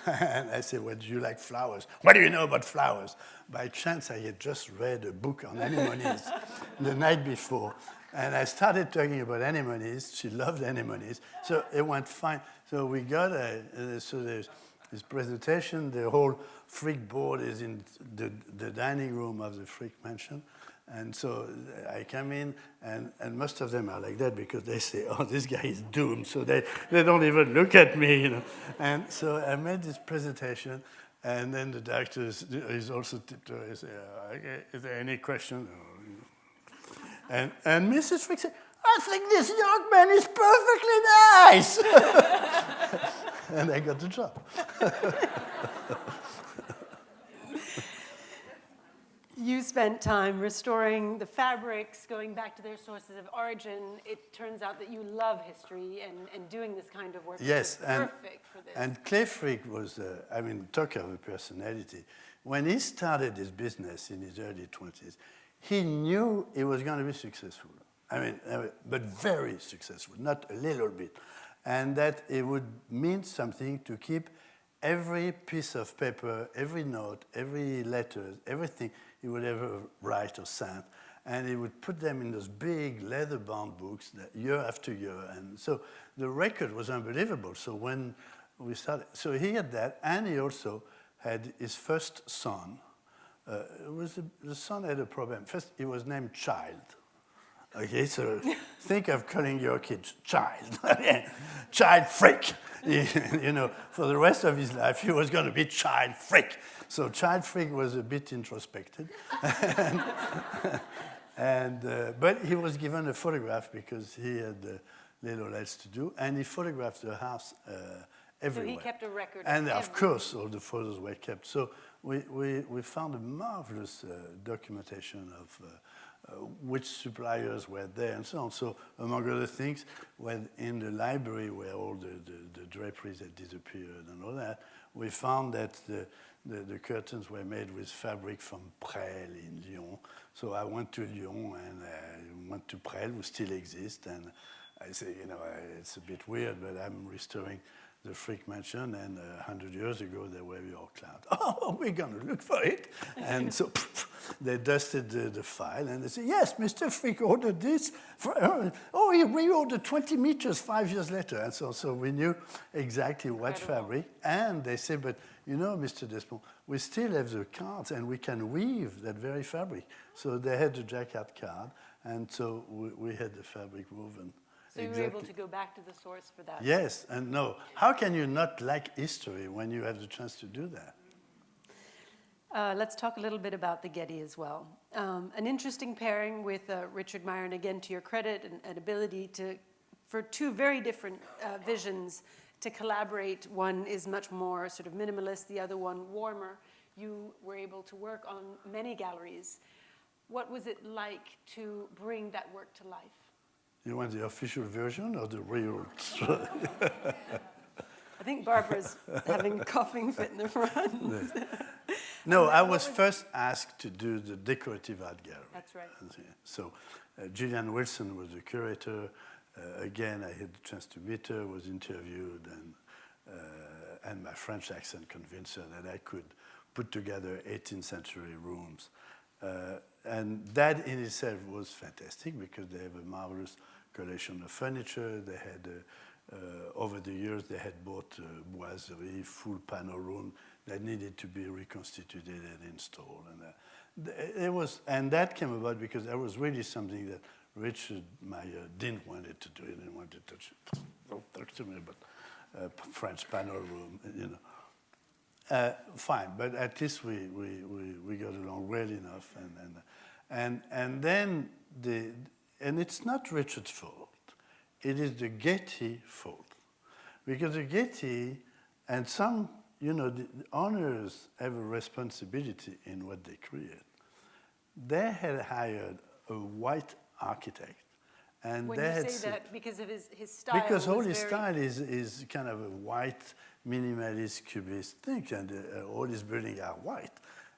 S3: And I said, well, do you like flowers? What do you know about flowers? By chance, I had just read a book on anemones the night before. And I started talking about anemones. She loved anemones. So it went fine. So we got so there's this presentation. The whole Frick board is in the dining room of the Frick Mansion. And so I come in, and most of them are like that because they say, oh, this guy is doomed. So they don't even look at me, you know. And so I made this presentation, and then the director is also tiptoeing. He said, okay, is there any question? And Mrs. Frick said, I think this young man is perfectly nice. And I got the job.
S2: You spent time restoring the fabrics, going back to their sources of origin. It turns out that you love history, and doing this kind of work is perfect for this.
S3: And Clay Frick was, talk of a personality. When he started his business in his early 20s, he knew he was going to be successful. But very successful, not a little bit. And that it would mean something to keep every piece of paper, every note, every letter, everything he would ever write or send, and he would put them in those big leather-bound books year after year. And so the record was unbelievable. So when we started, so he had that, and he also had his first son. The son had a problem. First, he was named Child. Okay, so think of calling your kid Child. Child Frick. You know, for the rest of his life, he was going to be Child Frick. So Child Frick was a bit introspective. But he was given a photograph because he had little else to do, and he photographed the house everywhere.
S2: So he kept a record
S3: and
S2: of
S3: of course, all the photos were kept. So we found a marvelous documentation of which suppliers were there and so on. So among other things, when in the library where all the draperies had disappeared and all that, we found that the curtains were made with fabric from Presles in Lyon. So I went to Lyon and I went to Presles, who still exists, and I say, it's a bit weird, but I'm restoring the Frick Mansion, and 100 years ago they were your clouds. Oh, we're going to look for it. And so they dusted the file, and they said, yes, Mr. Frick ordered this. He reordered 20 meters 5 years later. And so we knew exactly what fabric. And they said, but Mr. Despont, we still have the cards, and we can weave that very fabric. So they had the jacquard card, and so we had the fabric woven.
S2: So you were able to go back to the source for that?
S3: Yes, and no. How can you not like history when you have the chance to do that?
S2: Let's talk a little bit about the Getty as well. An interesting pairing with Richard Meyer, and again, to your credit and ability for two very different visions to collaborate. One is much more sort of minimalist, the other one warmer. You were able to work on many galleries. What was it like to bring that work to life?
S3: You want the official version or the real?
S2: I think Barbara's having a coughing fit in the front.
S3: No, I was first asked to do the decorative art gallery.
S2: That's right.
S3: So Gillian Wilson was the curator. Again, I had the chance to meet her, was interviewed, and my French accent convinced her that I could put together 18th century rooms. And that in itself was fantastic because they have a marvelous collection of furniture. They had, over the years, they had bought a boiserie, full panel room that needed to be reconstituted and installed. And that came about because that was really something that Richard Meyer didn't want it to do. He didn't want to touch it. Don't talk to me about French panel room, fine, but at least we got along well enough, and then and it's not Richard's fault. It is the Getty fault, because the Getty and some the owners have a responsibility in what they create. They had hired a white architect, and
S2: when
S3: they
S2: you
S3: had
S2: say that because of his style,
S3: because all his style is kind of a white minimalist cubist thing, and all his buildings are white.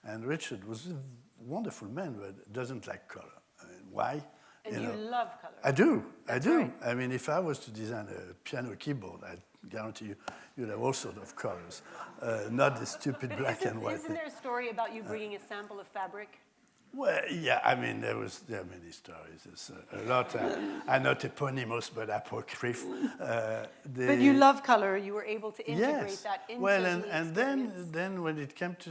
S3: And Richard was a wonderful man, but doesn't like color. I mean, why?
S2: And you love color.
S3: I do.
S2: That's
S3: I do.
S2: right.
S3: I mean, if I was to design a piano keyboard, I guarantee you'd have all sorts of colors, not the stupid black and white
S2: Isn't
S3: thing.
S2: there a story about you bringing a sample of fabric?
S3: Well, yeah, I mean, there are many stories. There's a lot are not eponymous, but apocryph.
S2: But you love color. You were able to integrate that into the
S3: and
S2: experience.
S3: then when it came to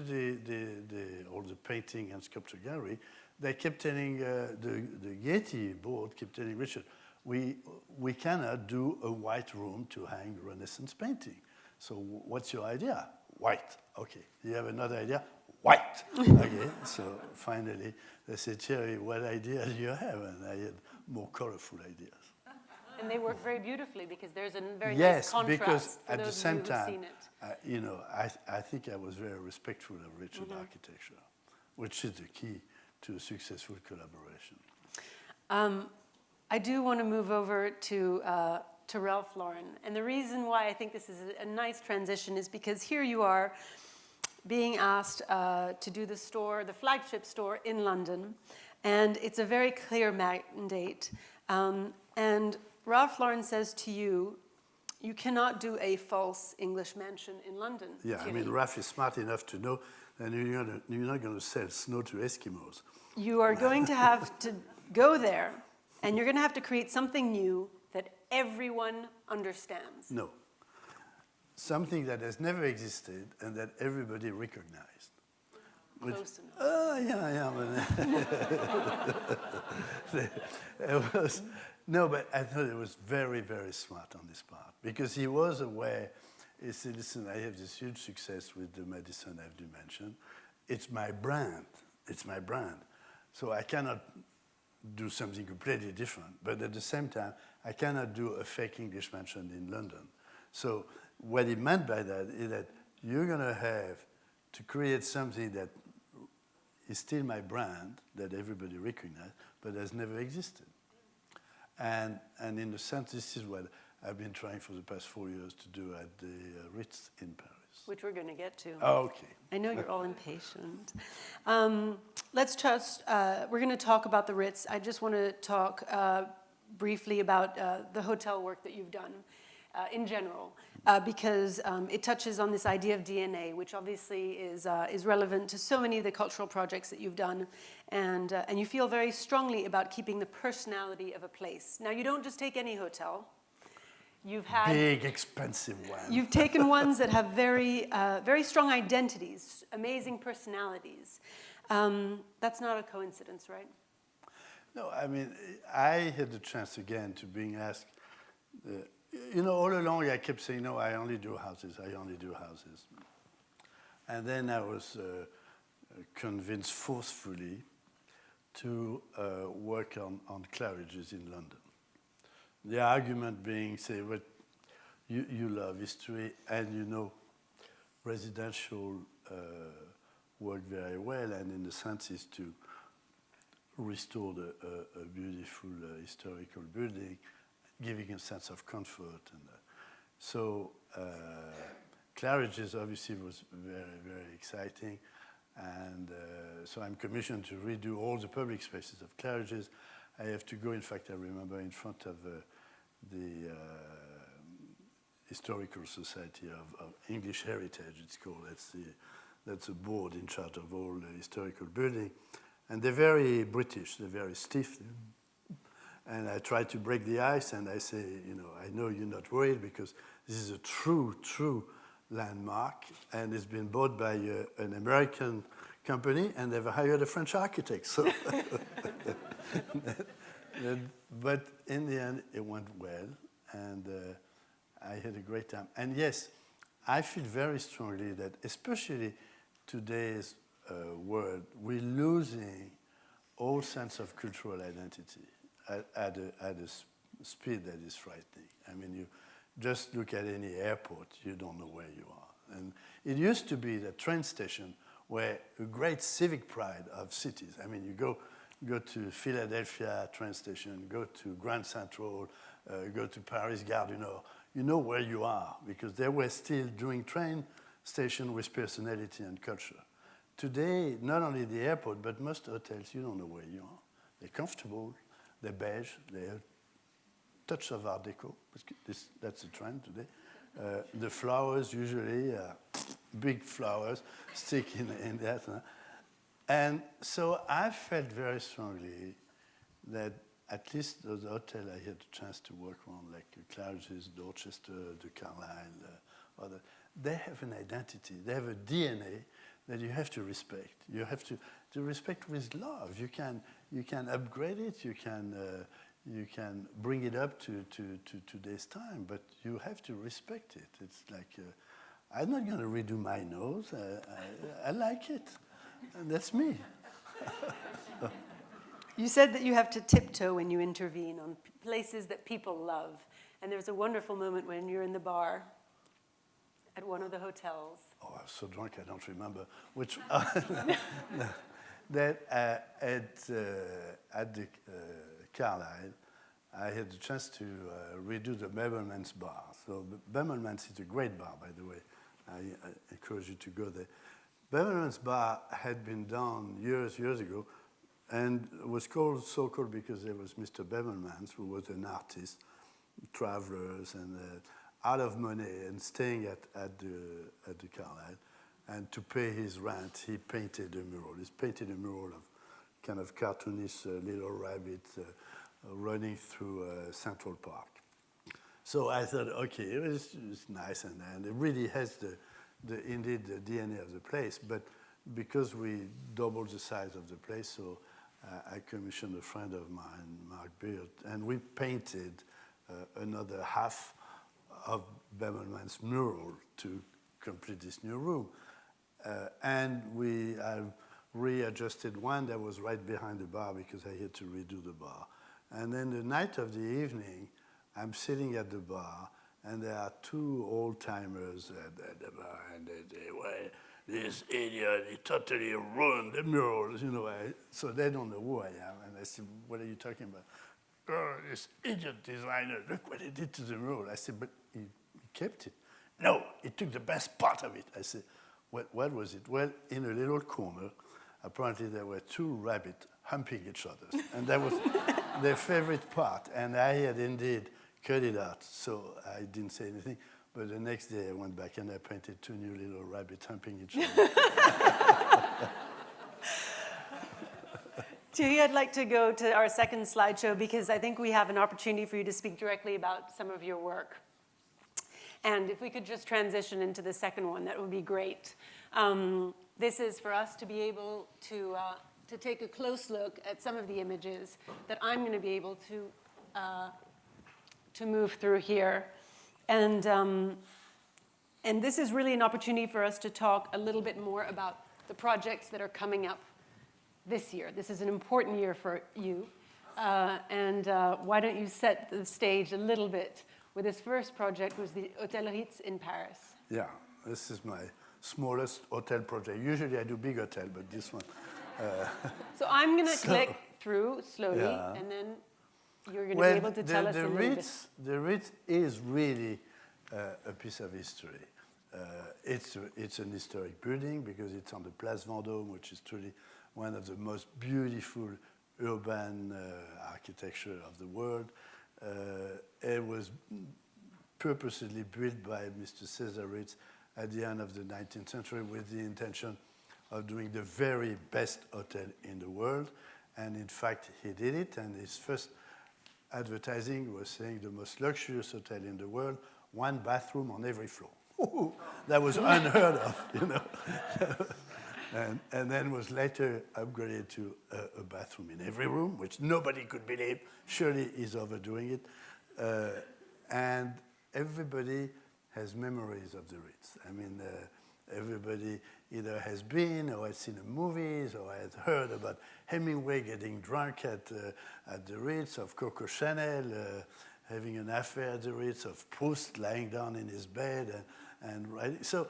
S3: all the painting and sculpture gallery, they kept telling the Getty board kept telling Richard, we cannot do a white room to hang Renaissance painting. So what's your idea? White. Okay. You have another idea? White. Okay. So finally they said, Thierry, what idea do you have? And I had more colorful ideas.
S2: And they work very beautifully because there's a very nice
S3: Yes,
S2: contrast
S3: because
S2: for
S3: at the
S2: those
S3: same
S2: of you who've
S3: time,
S2: seen it.
S3: I think I was very respectful of Richard architecture, which is the key to a successful collaboration.
S2: I do want to move over to Ralph Lauren. And the reason why I think this is a nice transition is because here you are being asked to do the flagship store in London. And it's a very clear mandate. And Ralph Lauren says to you, you cannot do a false English mansion in London.
S3: Yeah, I mean, Ralph is smart enough to know that you're not going to sell snow to Eskimos.
S2: You are going to have to go there, and you're going to have to create something new that everyone understands.
S3: No. Something that has never existed and that everybody recognized.
S2: Close enough.
S3: But no, but I thought it was very, very smart on his part because he was aware. He said, listen, I have this huge success with the Madison Avenue Mansion. It's my brand. It's my brand. So I cannot do something completely different. But at the same time, I cannot do a fake English mansion in London. So what he meant by that is that you're going to have to create something that is still my brand, that everybody recognizes, but has never existed. And in a sense, this is what I've been trying for the past 4 years to do at the Ritz in Paris.
S2: Which we're going to get to.
S3: Oh, okay.
S2: I know you're all impatient. Let's just, we're going to talk about the Ritz. I just want to talk briefly about the hotel work that you've done in general, because it touches on this idea of DNA, which obviously is relevant to so many of the cultural projects that you've done, and you feel very strongly about keeping the personality of a place. Now, you don't just take any hotel. You've had
S3: big, expensive ones.
S2: You've taken ones that have very, very strong identities, amazing personalities. That's not a coincidence, right?
S3: No, I mean, I had the chance again to being asked. All along I kept saying, no, I only do houses. I only do houses. And then I was convinced forcefully to work on Claridge's in London. The argument being, say, well, you love history and you know residential work very well, and in the sense is to restore a beautiful historical building, giving a sense of comfort. And so Claridge's obviously was very, very exciting. And so I'm commissioned to redo all the public spaces of Claridge's. I have to go, in fact, I remember in front of the Historical Society of English Heritage, it's called. That's a board in charge of all the historical building. And they're very British, they're very stiff. And I try to break the ice, and I say, I know you're not worried because this is a true landmark, and it's been bought by an American company, and they've hired a French architect. So, but in the end, it went well, and I had a great time. And yes, I feel very strongly that, especially today's world, we're losing all sense of cultural identity at a speed that is frightening. I mean, you just look at any airport, you don't know where you are. And it used to be the train station where a great civic pride of cities. I mean, you go to Philadelphia train station, go to Grand Central, go to Paris Gare du Nord, you know where you are because they were still doing train station with personality and culture. Today, not only the airport, but most hotels, you don't know where you are. They're comfortable, they're beige, they have touch of Art Deco. That's a trend today. The flowers usually, big flowers, stick in that. And so I felt very strongly that at least those hotels I had a chance to work on, like Claridge's, Dorchester, the Carlisle, they have an identity. They have a DNA that you have to respect. You have to respect with love. You can upgrade it. You can bring it up to today's time, but you have to respect it. It's like I'm not going to redo my nose. I like it, and that's me.
S2: You said that you have to tiptoe when you intervene on places that people love. And there's a wonderful moment when you're in the bar at one of the hotels.
S3: Oh, I was so drunk I don't remember which. That at the Carlisle, I had the chance to redo the Bemelmans bar. So Bemelmans is a great bar, by the way. I encourage you to go there. Bemelmans bar had been done years ago, and it was so-called because there was Mr. Bemelmans, who was an artist, travelers, and out of money, and staying at the Carlisle. And to pay his rent, he painted a mural. He painted a mural of kind of cartoonish little rabbit running through Central Park. So I thought, okay, it's nice, and it really has indeed the DNA of the place. But because we doubled the size of the place, so I commissioned a friend of mine, Mark Beard, and we painted another half of Bemelman's mural to complete this new room. And we readjusted one that was right behind the bar because I had to redo the bar. And then the night of the evening, I'm sitting at the bar, and there are two old-timers at the bar, and they say, well, this idiot, he totally ruined the murals, you know. So they don't know who I am. And I said, what are you talking about? Oh, this idiot designer, look what he did to the mural. I said, but he kept it. No, he took the best part of it. I said, what was it? Well, in a little corner, apparently there were two rabbits humping each other. And that was their favorite part. And I had indeed cut it out, so I didn't say anything. But the next day I went back and I painted two new little rabbits humping each other.
S2: Thierry, I'd like to go to our second slideshow because I think we have an opportunity for you to speak directly about some of your work. And if we could just transition into the second one, that would be great. This is for us to be able to take a close look at some of the images that I'm going to be able to move through here. And this is really an opportunity for us to talk a little bit more about the projects that are coming up this year. This is an important year for you. Why don't you set the stage a little bit with this first project, was the Hotel Ritz in Paris.
S3: Yeah, this is my smallest hotel project. Usually I do big hotel, but this one.
S2: So I'm going to click through slowly, and then you're going to be able to tell us a little bit.
S3: The Ritz is really a piece of history. It's an historic building because it's on the Place Vendôme, which is truly one of the most beautiful urban architecture of the world. It was purposely built by Mr. César Ritz at the end of the 19th century with the intention of doing the very best hotel in the world. And in fact, he did it. And his first advertising was saying the most luxurious hotel in the world, one bathroom on every floor. That was unheard of, you know. and then was later upgraded to a bathroom in every room, which nobody could believe. Surely he's overdoing it. And everybody has memories of the Ritz. I mean, everybody either has been or has seen the movies or has heard about Hemingway getting drunk at the Ritz, of Coco Chanel having an affair at the Ritz, of Proust lying down in his bed and writing. So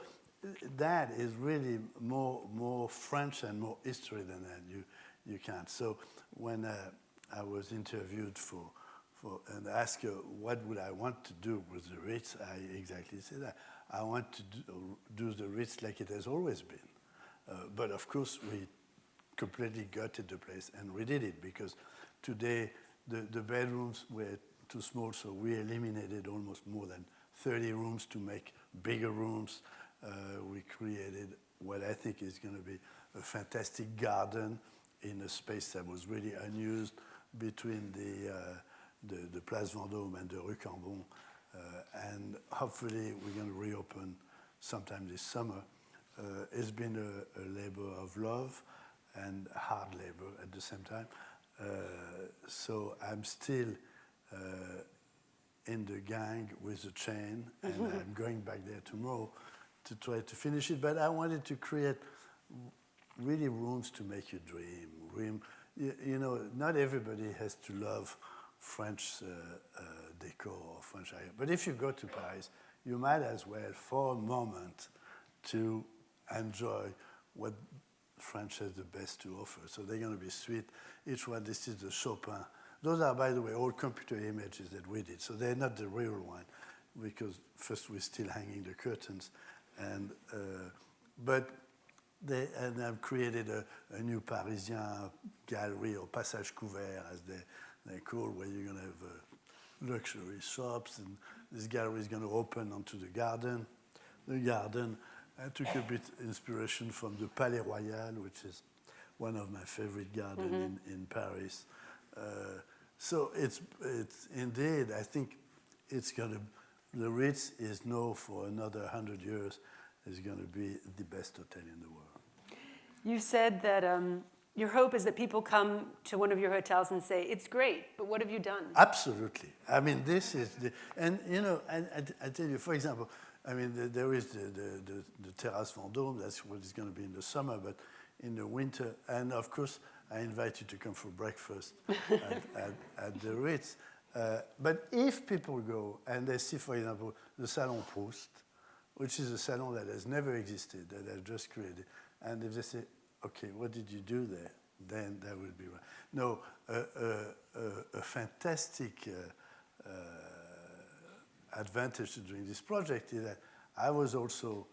S3: that is really more French and more history than that. You can't. So when I was interviewed and asked what would I want to do with the Ritz, I exactly said that. I want to do the Ritz like it has always been. But of course, we completely gutted the place and redid it because today the bedrooms were too small, so we eliminated almost more than 30 rooms to make bigger rooms. We created what I think is going to be a fantastic garden in a space that was really unused between the Place Vendôme and the Rue Cambon. And hopefully we're going to reopen sometime this summer. It's been a labor of love and hard labor at the same time. So I'm still in the gang with the chain, and I'm going back there tomorrow to try to finish it. But I wanted to create really rooms to make you dream. You know, not everybody has to love French decor or French area. But if you go to Paris, you might as well, for a moment, to enjoy what French has the best to offer. So they're going to be sweet. Each one, this is the Chopin. Those are, by the way, all computer images that we did. So they're not the real one, because first we're still hanging the curtains. And I've created a new Parisien gallery, or Passage Couvert, as they call, where you're going to have luxury shops, and this gallery is going to open onto the garden. The garden, I took a bit inspiration from the Palais Royal, which is one of my favorite gardens in Paris. So it's indeed, I think it's going to, the Ritz is known for another 100 years, is going to be the best hotel in the world.
S2: You said that your hope is that people come to one of your hotels and say, it's great, but what have you done?
S3: Absolutely. I mean, this is and you know, I tell you, for example, I mean, there is the Terrasse Vendôme, that's what it's going to be in the summer, but in the winter. And of course, I invite you to come for breakfast at the Ritz. But if people go and they see, for example, the Salon Proust, which is a salon that has never existed, that I've just created, and if they say, okay, what did you do there? Then that would be right. No, a fantastic advantage to doing this project is that I was also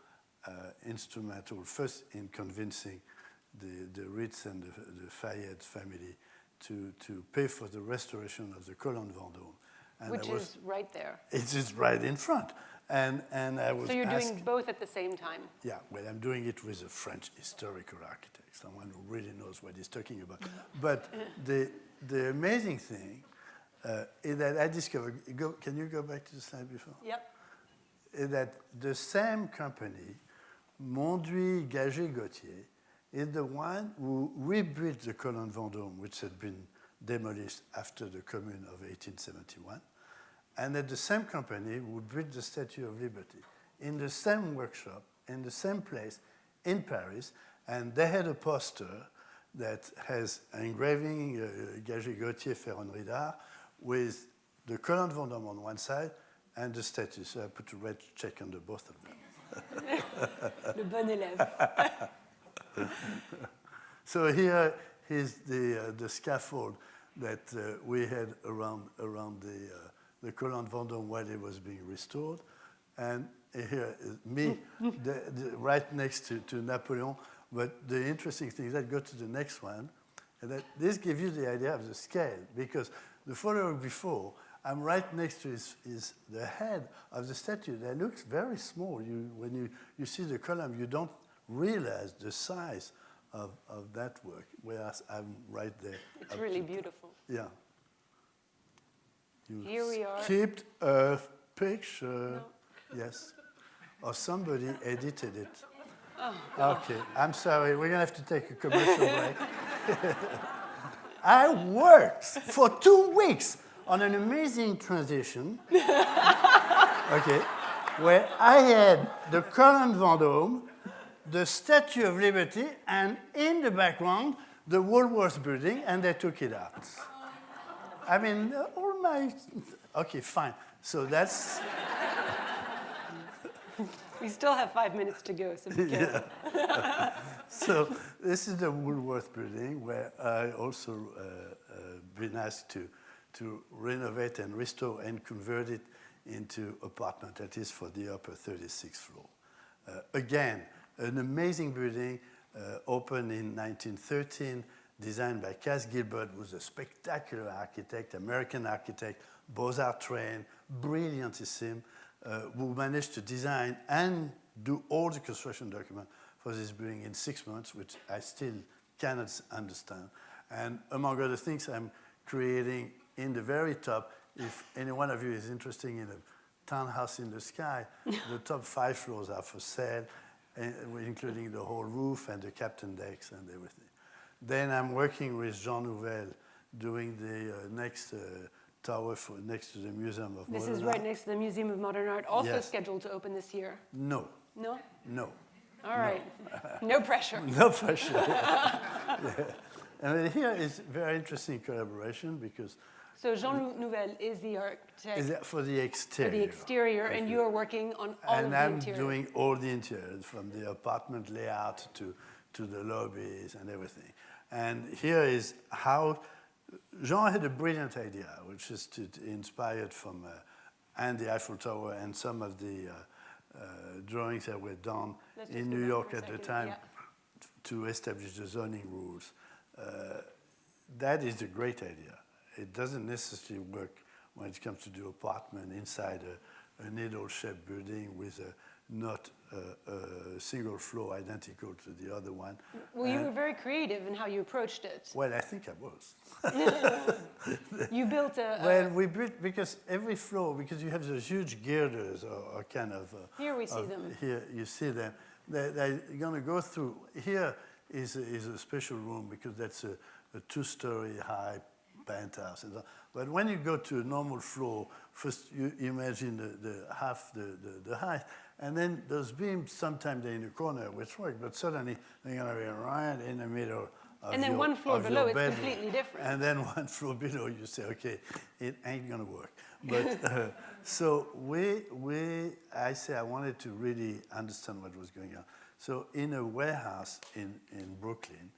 S3: instrumental first in convincing the Ritz and the Fayette family to pay for the restoration of the Colonne Vendôme. And
S2: which is right there.
S3: It's just right in front. And I was
S2: So you're doing both at the same time?
S3: Yeah, well, I'm doing it with a French historical architect, someone who really knows what he's talking about. But the amazing thing is that I discovered, can you go back to the slide before?
S2: Yep.
S3: Is that the same company, Monduit Gagé Gauthier, is the one who rebuilt the Colonne Vendôme, which had been demolished after the Commune of 1871. And at the same company who built the Statue of Liberty, in the same workshop, in the same place, in Paris, and they had a poster that has an engraving, Gagé Gauthier Ferronnerie d'Art, with the Colonne Vendôme on one side and the statue. So I put a red check under both of them.
S2: Le bon élève.
S3: So here is the scaffold that we had around the Colonne Vendôme while it was being restored. And here is me, right next to Napoleon. But the interesting thing is that go to the next one, and that this gives you the idea of the scale, because the photo before, I'm right next to the head of the statue. That looks very small. When you see the column, you don't realize the size of that work, whereas I'm right there.
S2: It's really beautiful.
S3: Yeah. You
S2: Here we are.
S3: skipped a picture.
S2: No.
S3: Yes. Or somebody edited it.
S2: Oh.
S3: Okay, I'm sorry. We're going to have to take a commercial break. I worked for 2 weeks on an amazing transition, okay, where I had the Colonne Vendôme, the Statue of Liberty, and in the background, the Woolworth building, and they took it out. I mean, all my... Okay, fine. So that's...
S2: We still have 5 minutes to go, so be careful.
S3: Yeah. So this is the Woolworth building, where I also been asked to renovate and restore and convert it into apartment, that is for the upper 36th floor. Again, an amazing building, opened in 1913, designed by Cass Gilbert, who was a spectacular architect, American architect, Beaux-Arts trained, brilliantissime, who managed to design and do all the construction document for this building in 6 months, which I still cannot understand. And among other things, I'm creating in the very top, if any one of you is interested in a townhouse in the sky, the top 5 floors are for sale, including the whole roof and the captain decks and everything. Then I'm working with Jean Nouvel, doing the next tower next to the Museum of Modern Art.
S2: This is right next to the Museum of Modern Art, also
S3: Yes.
S2: scheduled to open this year.
S3: No.
S2: No?
S3: No.
S2: All right. No pressure.
S3: No pressure. Yeah. And here is very interesting collaboration because...
S2: So Jean Nouvel is the architect
S3: is that for the exterior.
S2: for the exterior, and you are working on all of the
S3: I'm
S2: interior.
S3: doing all the interior, from the apartment layout to the lobbies and everything. And here is how Jean had a brilliant idea, which is inspired from and the Eiffel Tower and some of the drawings that were done in New York at the time to establish the zoning rules. That is a great idea. It doesn't necessarily work when it comes to do apartment inside a needle-shaped building with not a single floor identical to the other one.
S2: Well, you were very creative in how you approached it.
S3: Well, I think I was.
S2: You built a...
S3: Well, we built, because every floor, because you have those huge girders or kind of...
S2: Here we see them.
S3: Here you see them. They're going to go through. Here is a special room because that's a 2-story high penthouse. But when you go to a normal floor, first you imagine the height, And then those beams, sometimes they're in the corner, which work, but suddenly they're going to be right in the middle of
S2: And then
S3: your,
S2: one floor
S3: of
S2: below,
S3: your
S2: it's
S3: bedroom.
S2: completely different.
S3: And then one floor below, you say, okay, it ain't going to work. But so I say I wanted to really understand what was going on. So in a warehouse in Brooklyn,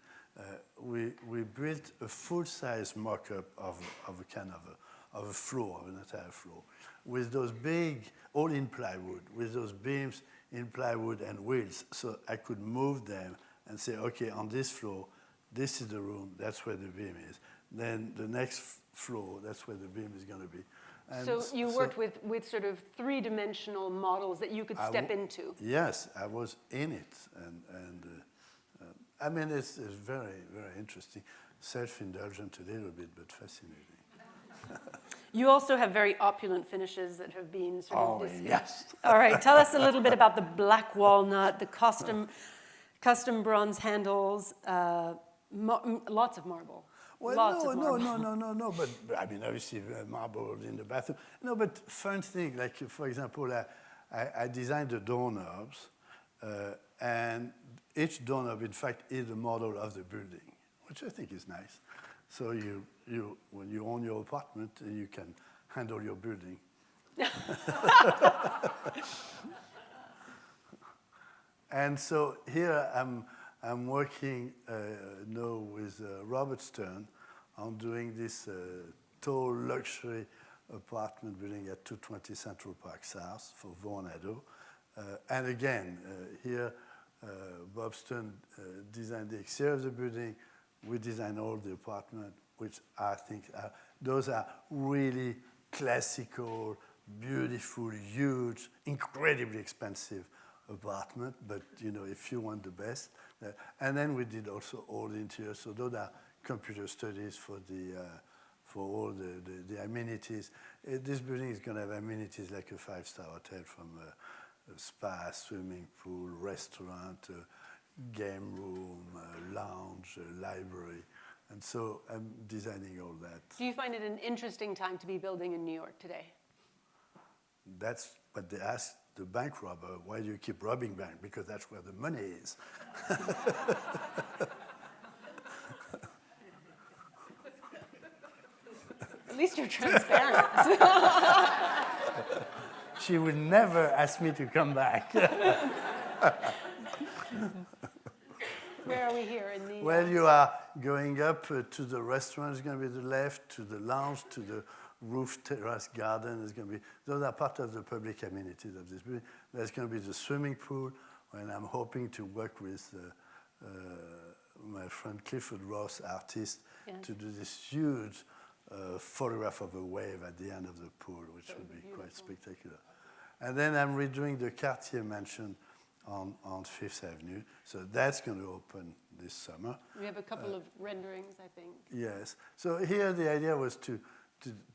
S3: we built a full-size mock-up of a kind of a floor, of an entire floor, with those big, all in plywood, with those beams in plywood and wheels, so I could move them and say, okay, on this floor, this is the room, that's where the beam is. Then the next floor, that's where the beam is going to be. And
S2: so you worked with sort of three-dimensional models that you could step into.
S3: Yes, I was in it, and I mean, it's very, very interesting, self-indulgent a little bit, but fascinating.
S2: You also have very opulent finishes that have been sort of discussed.
S3: Yes.
S2: All right, tell us a little bit about the black walnut, the custom bronze handles, lots of marble.
S3: Well,
S2: lots of marble.
S3: no, but I mean, obviously, marble in the bathroom. No, but fun thing, like, for example, I designed the doorknobs, and each doorknob, in fact, is a model of the building, which I think is nice. So when you own your apartment, you can handle your building. And so here I'm working now with Robert Stern on doing this tall luxury apartment building at 220 Central Park South for Vornado. And again, here Bob Stern designed the exterior of the building. We designed all the apartment, which I think those are really classical, beautiful, huge, incredibly expensive apartment. But you know, if you want the best, and then we did also all the interior. So those are computer studies for all the amenities. This building is going to have amenities like a 5-star hotel, from a spa, swimming pool, restaurant, game room, lounge, library. And so I'm designing all that.
S2: Do you find it an interesting time to be building in New York today?
S3: That's what they asked the bank robber, why do you keep robbing banks? Because that's where the money is.
S2: At least you're transparent.
S3: She would never ask me to come back.
S2: Where are we here in the...
S3: Well, you are going up to the restaurant, it's going to be the left, to the lounge, to the roof terrace garden. Is going to be, those are part of the public amenities of this building. There's going to be the swimming pool, and I'm hoping to work with my friend Clifford Ross, artist, to do this huge photograph of a wave at the end of the pool, which would be quite spectacular. And then I'm redoing the Cartier Mansion on Fifth Avenue. So that's going to open this summer.
S2: We have a couple of renderings, I think.
S3: Yes. So here the idea was to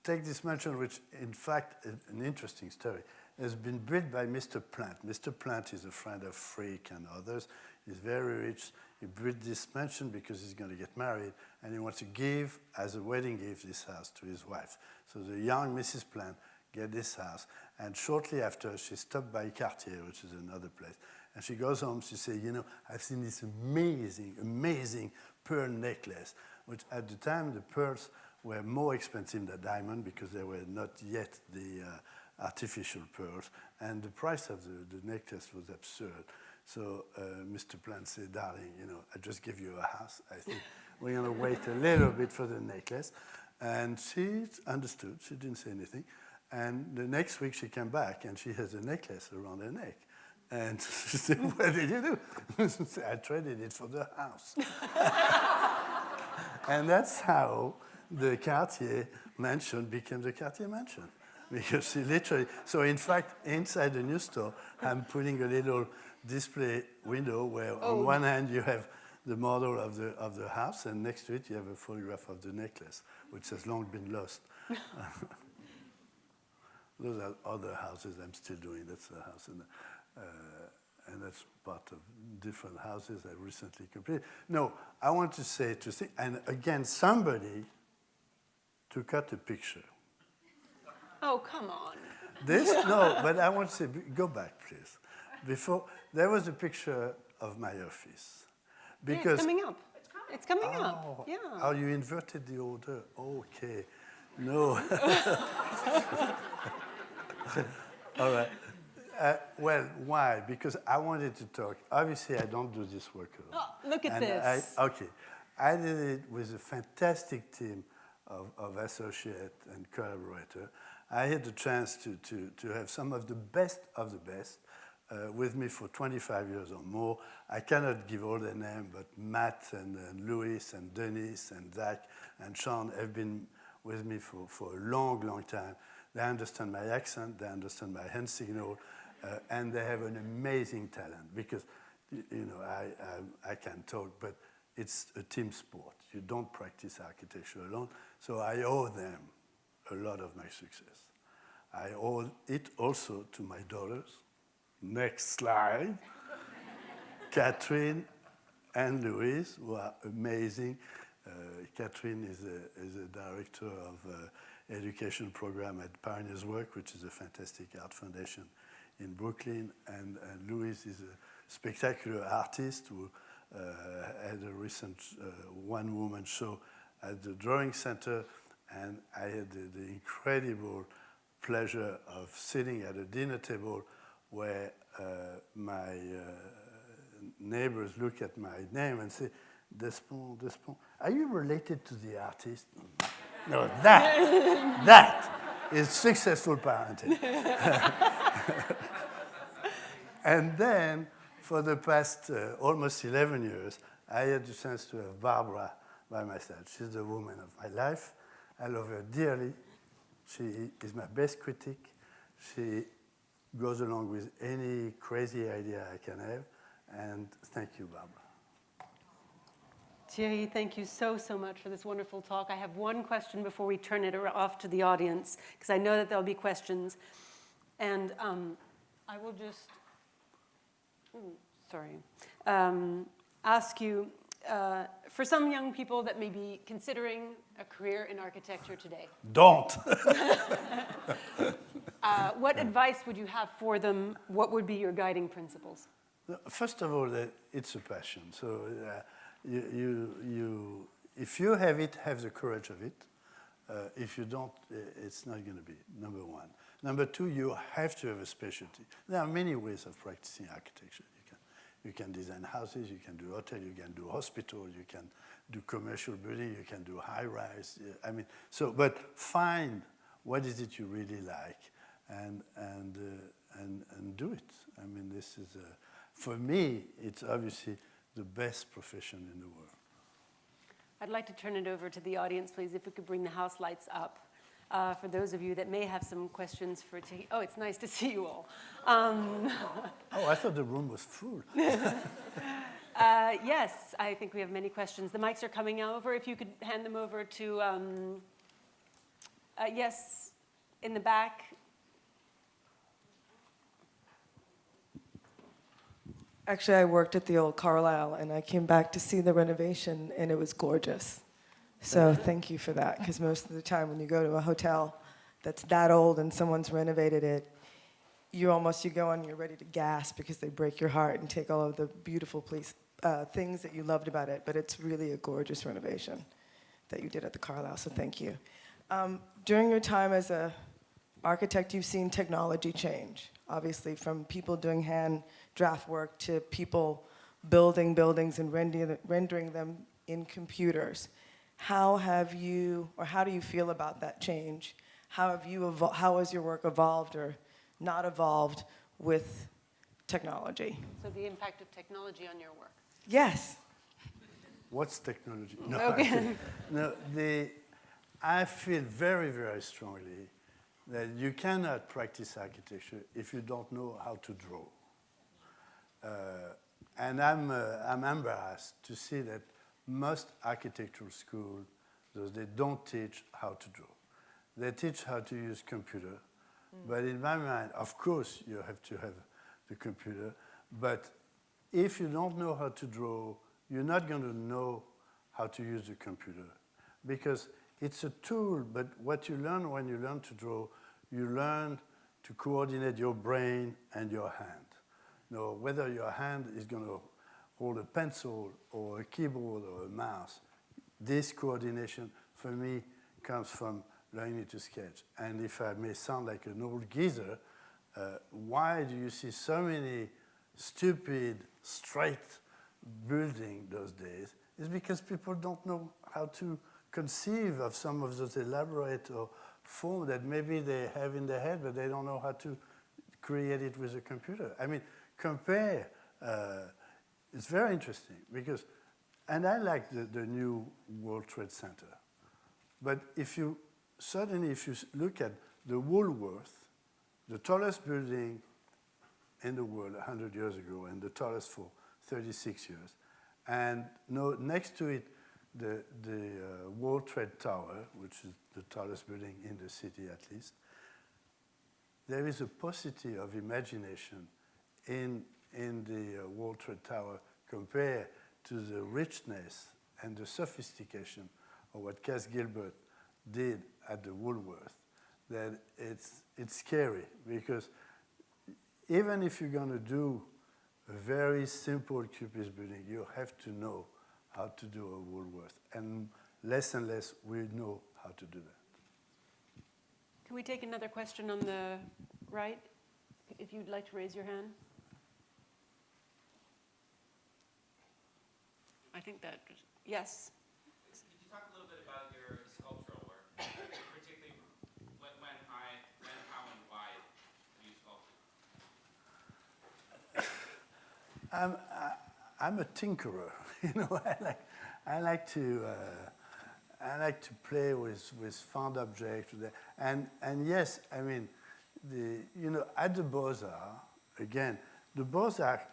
S3: take this mansion, which in fact, an interesting story, has been built by Mr. Plant. Mr. Plant is a friend of Frick and others. He's very rich. He built this mansion because he's going to get married, and he wants to give, as a wedding gift, this house to his wife. So the young Mrs. Plant get this house, and shortly after, she stopped by Cartier, which is another place, and she goes home, she says, you know, I've seen this amazing, amazing pearl necklace, which at the time, the pearls were more expensive than diamond because they were not yet the artificial pearls, and the price of the necklace was absurd. So Mr. Plant said, darling, you know, I just gave you a house. I think we're going to wait a little bit for the necklace. And she understood. She didn't say anything. And the next week she came back, and she has a necklace around her neck. And she said, what did you do? I traded it for the house. And that's how the Cartier Mansion became the Cartier Mansion. Because she literally, so in fact, inside the new store, I'm putting a little display window where on one hand you have the model of the house, and next to it you have a photograph of the necklace, which has long been lost. Those are other houses I'm still doing. That's the house, and that's part of different houses I recently completed. No, I want to say, and again, somebody took out a picture.
S2: Oh, come on.
S3: This, no, but I want to say, go back, please. before, there was a picture of my office.
S2: Yeah, it's coming up. It's coming up. Yeah.
S3: Oh, you inverted the order. Okay. No. All right. Well, why? Because I wanted to talk. Obviously, I don't do this work alone.
S2: Oh, look at this.
S3: I did it with a fantastic team of associate and collaborator. I had the chance to have some of the best with me for 25 years or more. I cannot give all their names, but Matt and Louis and Dennis and Zach and Sean have been with me for a long, long time. They understand my accent, they understand my hand signal, and they have an amazing talent because, you know, I can talk, but it's a team sport. You don't practice architecture alone. So I owe them a lot of my success. I owe it also to my daughters. Next slide. Catherine and Louise, who are amazing. Catherine is a director of education program at Pioneers Work, which is a fantastic art foundation in Brooklyn. And Louise is a spectacular artist who had a recent one-woman show at the Drawing Center. And I had the incredible pleasure of sitting at a dinner table where my neighbors look at my name and say, Despont, are you related to the artist? No, that is successful parenting. And then, for the past almost 11 years, I had the chance to have Barbara by my side. She's the woman of my life. I love her dearly. She is my best critic. She goes along with any crazy idea I can have. And thank you, Barbara.
S2: Thierry, thank you so much for this wonderful talk. I have one question before we turn it off to the audience, because I know that there'll be questions. And I will just, ask you, for some young people that may be considering a career in architecture today.
S3: Don't.
S2: What advice would you have for them? What would be your guiding principles?
S3: First of all, it's a passion. So if you have it, have the courage of it. If you don't, it's not going to be, number one. Number two, you have to have a specialty. There are many ways of practicing architecture. You can design houses, you can do hotel, you can do hospital, you can do commercial building, you can do high-rise. I mean, so, but find what is it you really like and do it. I mean, this is, for me, it's obviously the best profession in the world.
S2: I'd like to turn it over to the audience, please, if we could bring the house lights up. For those of you that may have some questions for Thierry. Oh, it's nice to see you all.
S3: Oh, I thought the room was full.
S2: Yes, I think we have many questions. The mics are coming over. If you could hand them over to, yes, in the back.
S4: Actually, I worked at the old Carlisle, and I came back to see the renovation, and it was gorgeous. So thank you for that, because most of the time when you go to a hotel that's that old and someone's renovated it, you go and you're ready to gasp because they break your heart and take all of the beautiful things that you loved about it. But it's really a gorgeous renovation that you did at the Carlisle, so thank you. During your time as an architect, you've seen technology change, obviously, from people doing hand draft work to people building buildings and rendering them in computers. How do you feel about that change? How has your work evolved or not evolved with technology?
S2: So the impact of technology on your work.
S4: Yes.
S3: What's technology? No,
S2: Okay.
S3: I feel very, very strongly that you cannot practice architecture if you don't know how to draw. And I'm embarrassed to see that most architectural schools, they don't teach how to draw. They teach how to use computer. But in my mind, of course, you have to have the computer. But if you don't know how to draw, you're not going to know how to use the computer. Because it's a tool, but what you learn when you learn to draw, you learn to coordinate your brain and your hand. know, whether your hand is going to hold a pencil or a keyboard or a mouse. This coordination, for me, comes from learning to sketch. And if I may sound like an old geezer, why do you see so many stupid, straight buildings those days? It's because people don't know how to conceive of some of those elaborate or form that maybe they have in their head, but they don't know how to create it with a computer. I mean, compare, it's very interesting because, and I like the new World Trade Center. But if you look at the Woolworth, the tallest building in the world 100 years ago and the tallest for 36 years, and next to it, the World Trade Tower, which is the tallest building in the city at least, there is a paucity of imagination in the World Trade Tower compared to the richness and the sophistication of what Cass Gilbert did at the Woolworth, that it's scary because even if you're going to do a very simple Cubist building, you have to know how to do a Woolworth. And less we know how to do that.
S2: Can we take another question on the right? If you'd like to raise your hand. I think that, yes.
S5: Could you talk a little bit about your sculptural work, particularly when, how, and why you sculpted?
S3: I'm a tinkerer, you know. I like to play with found objects, and yes, I mean, at the Beaux-Arts again, the Beaux-Arts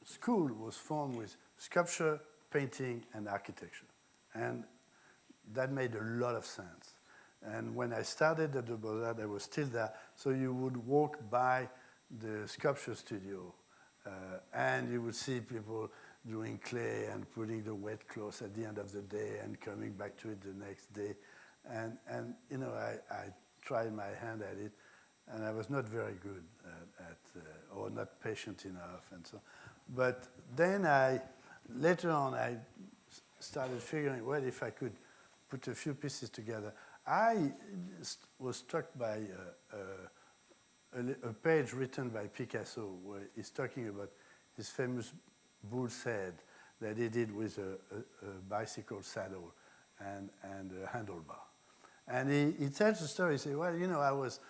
S3: school was formed with sculpture, painting, and architecture, and that made a lot of sense. And when I started at the Beaux-Arts, I was still there, so you would walk by the sculpture studio. And you would see people doing clay and putting the wet cloth at the end of the day and coming back to it the next day. And I tried my hand at it, and I was not very good or not patient enough, and so. But then later on, I started figuring, well, if I could put a few pieces together. I was struck by a page written by Picasso where he's talking about his famous bull's head that he did with a bicycle saddle and a handlebar. And he tells the story. He said, well, I was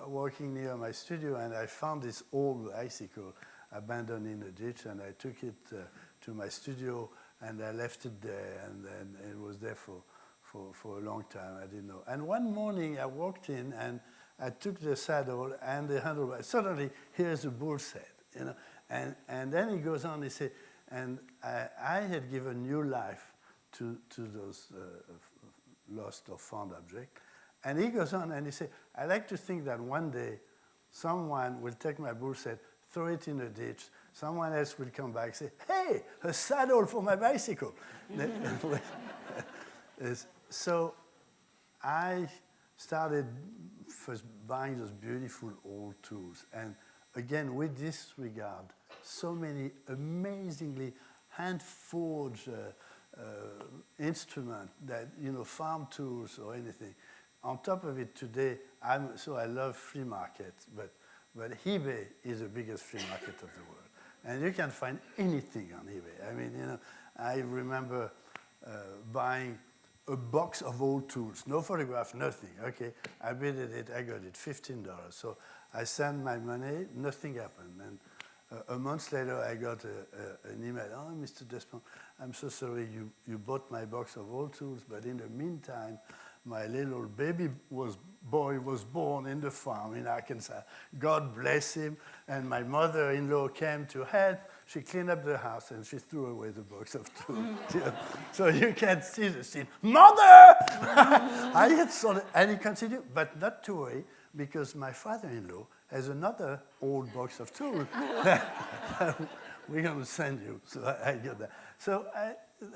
S3: walking near my studio and I found this old bicycle abandoned in a ditch, and I took it to my studio and I left it there, and it was there for a long time. I didn't know. And one morning I walked in and I took the saddle and the handlebar. Suddenly, here's a bull's head, And then he goes on. He said, and I had given new life to those lost or found objects. And he goes on and he said, I like to think that one day someone will take my bull's head, throw it in a ditch. Someone else will come back and say, hey, a saddle for my bicycle. So I started first buying those beautiful old tools. And again, we disregard so many amazingly hand-forged instruments that, farm tools or anything. On top of it today, I love flea markets, but eBay is the biggest flea market of the world. And you can find anything on eBay. I mean, I remember buying a box of old tools, no photograph, nothing. Okay, I bid it, I got it, $15. So I sent my money, nothing happened. And a month later, I got an email. Oh, Mr. Despont, I'm so sorry you bought my box of old tools, but in the meantime, my little boy was born in the farm in Arkansas. God bless him. And my mother-in-law came to help. She cleaned up the house and she threw away the box of tools. So you can see the scene. Mother! I had sold it. And he continued, but not to worry, because my father-in-law has another old box of tools. We're going to send you. So I got that. So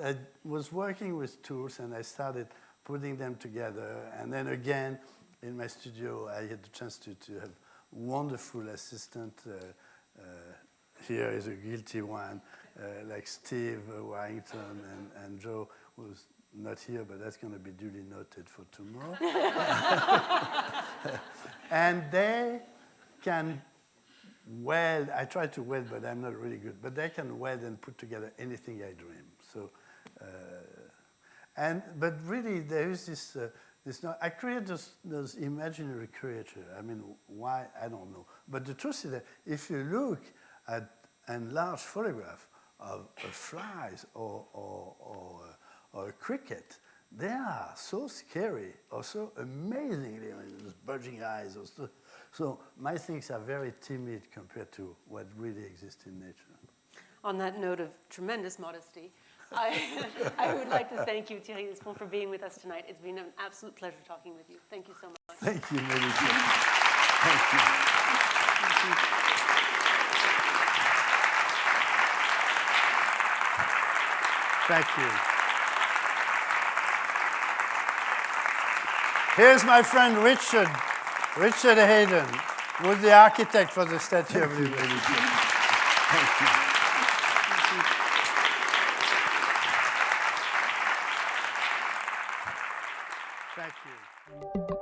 S3: I was working with tools and I started putting them together. And then again, in my studio, I had the chance to have wonderful assistant, here is a guilty one, like Steve Warrington and Joe, who's not here, but that's going to be duly noted for tomorrow. And they can weld. I try to weld, but I'm not really good. But they can weld and put together anything I dream. So, but really, there is this. I create those imaginary creatures. I mean, why? I don't know. But the truth is that if you look at a large photograph of flies or a cricket, they are so scary or so amazingly, those bulging eyes. So my things are very timid compared to what really exists in nature.
S2: On that note of tremendous modesty, I would like to thank you, Thierry Despont, for being with us tonight. It's been an absolute pleasure talking with you. Thank you so much.
S3: Thank you, Melissa. Thank you. Thank you. Thank you. Here's my friend Richard Hayden, who's the architect for the Statue of Liberty. Thank you. Thank you.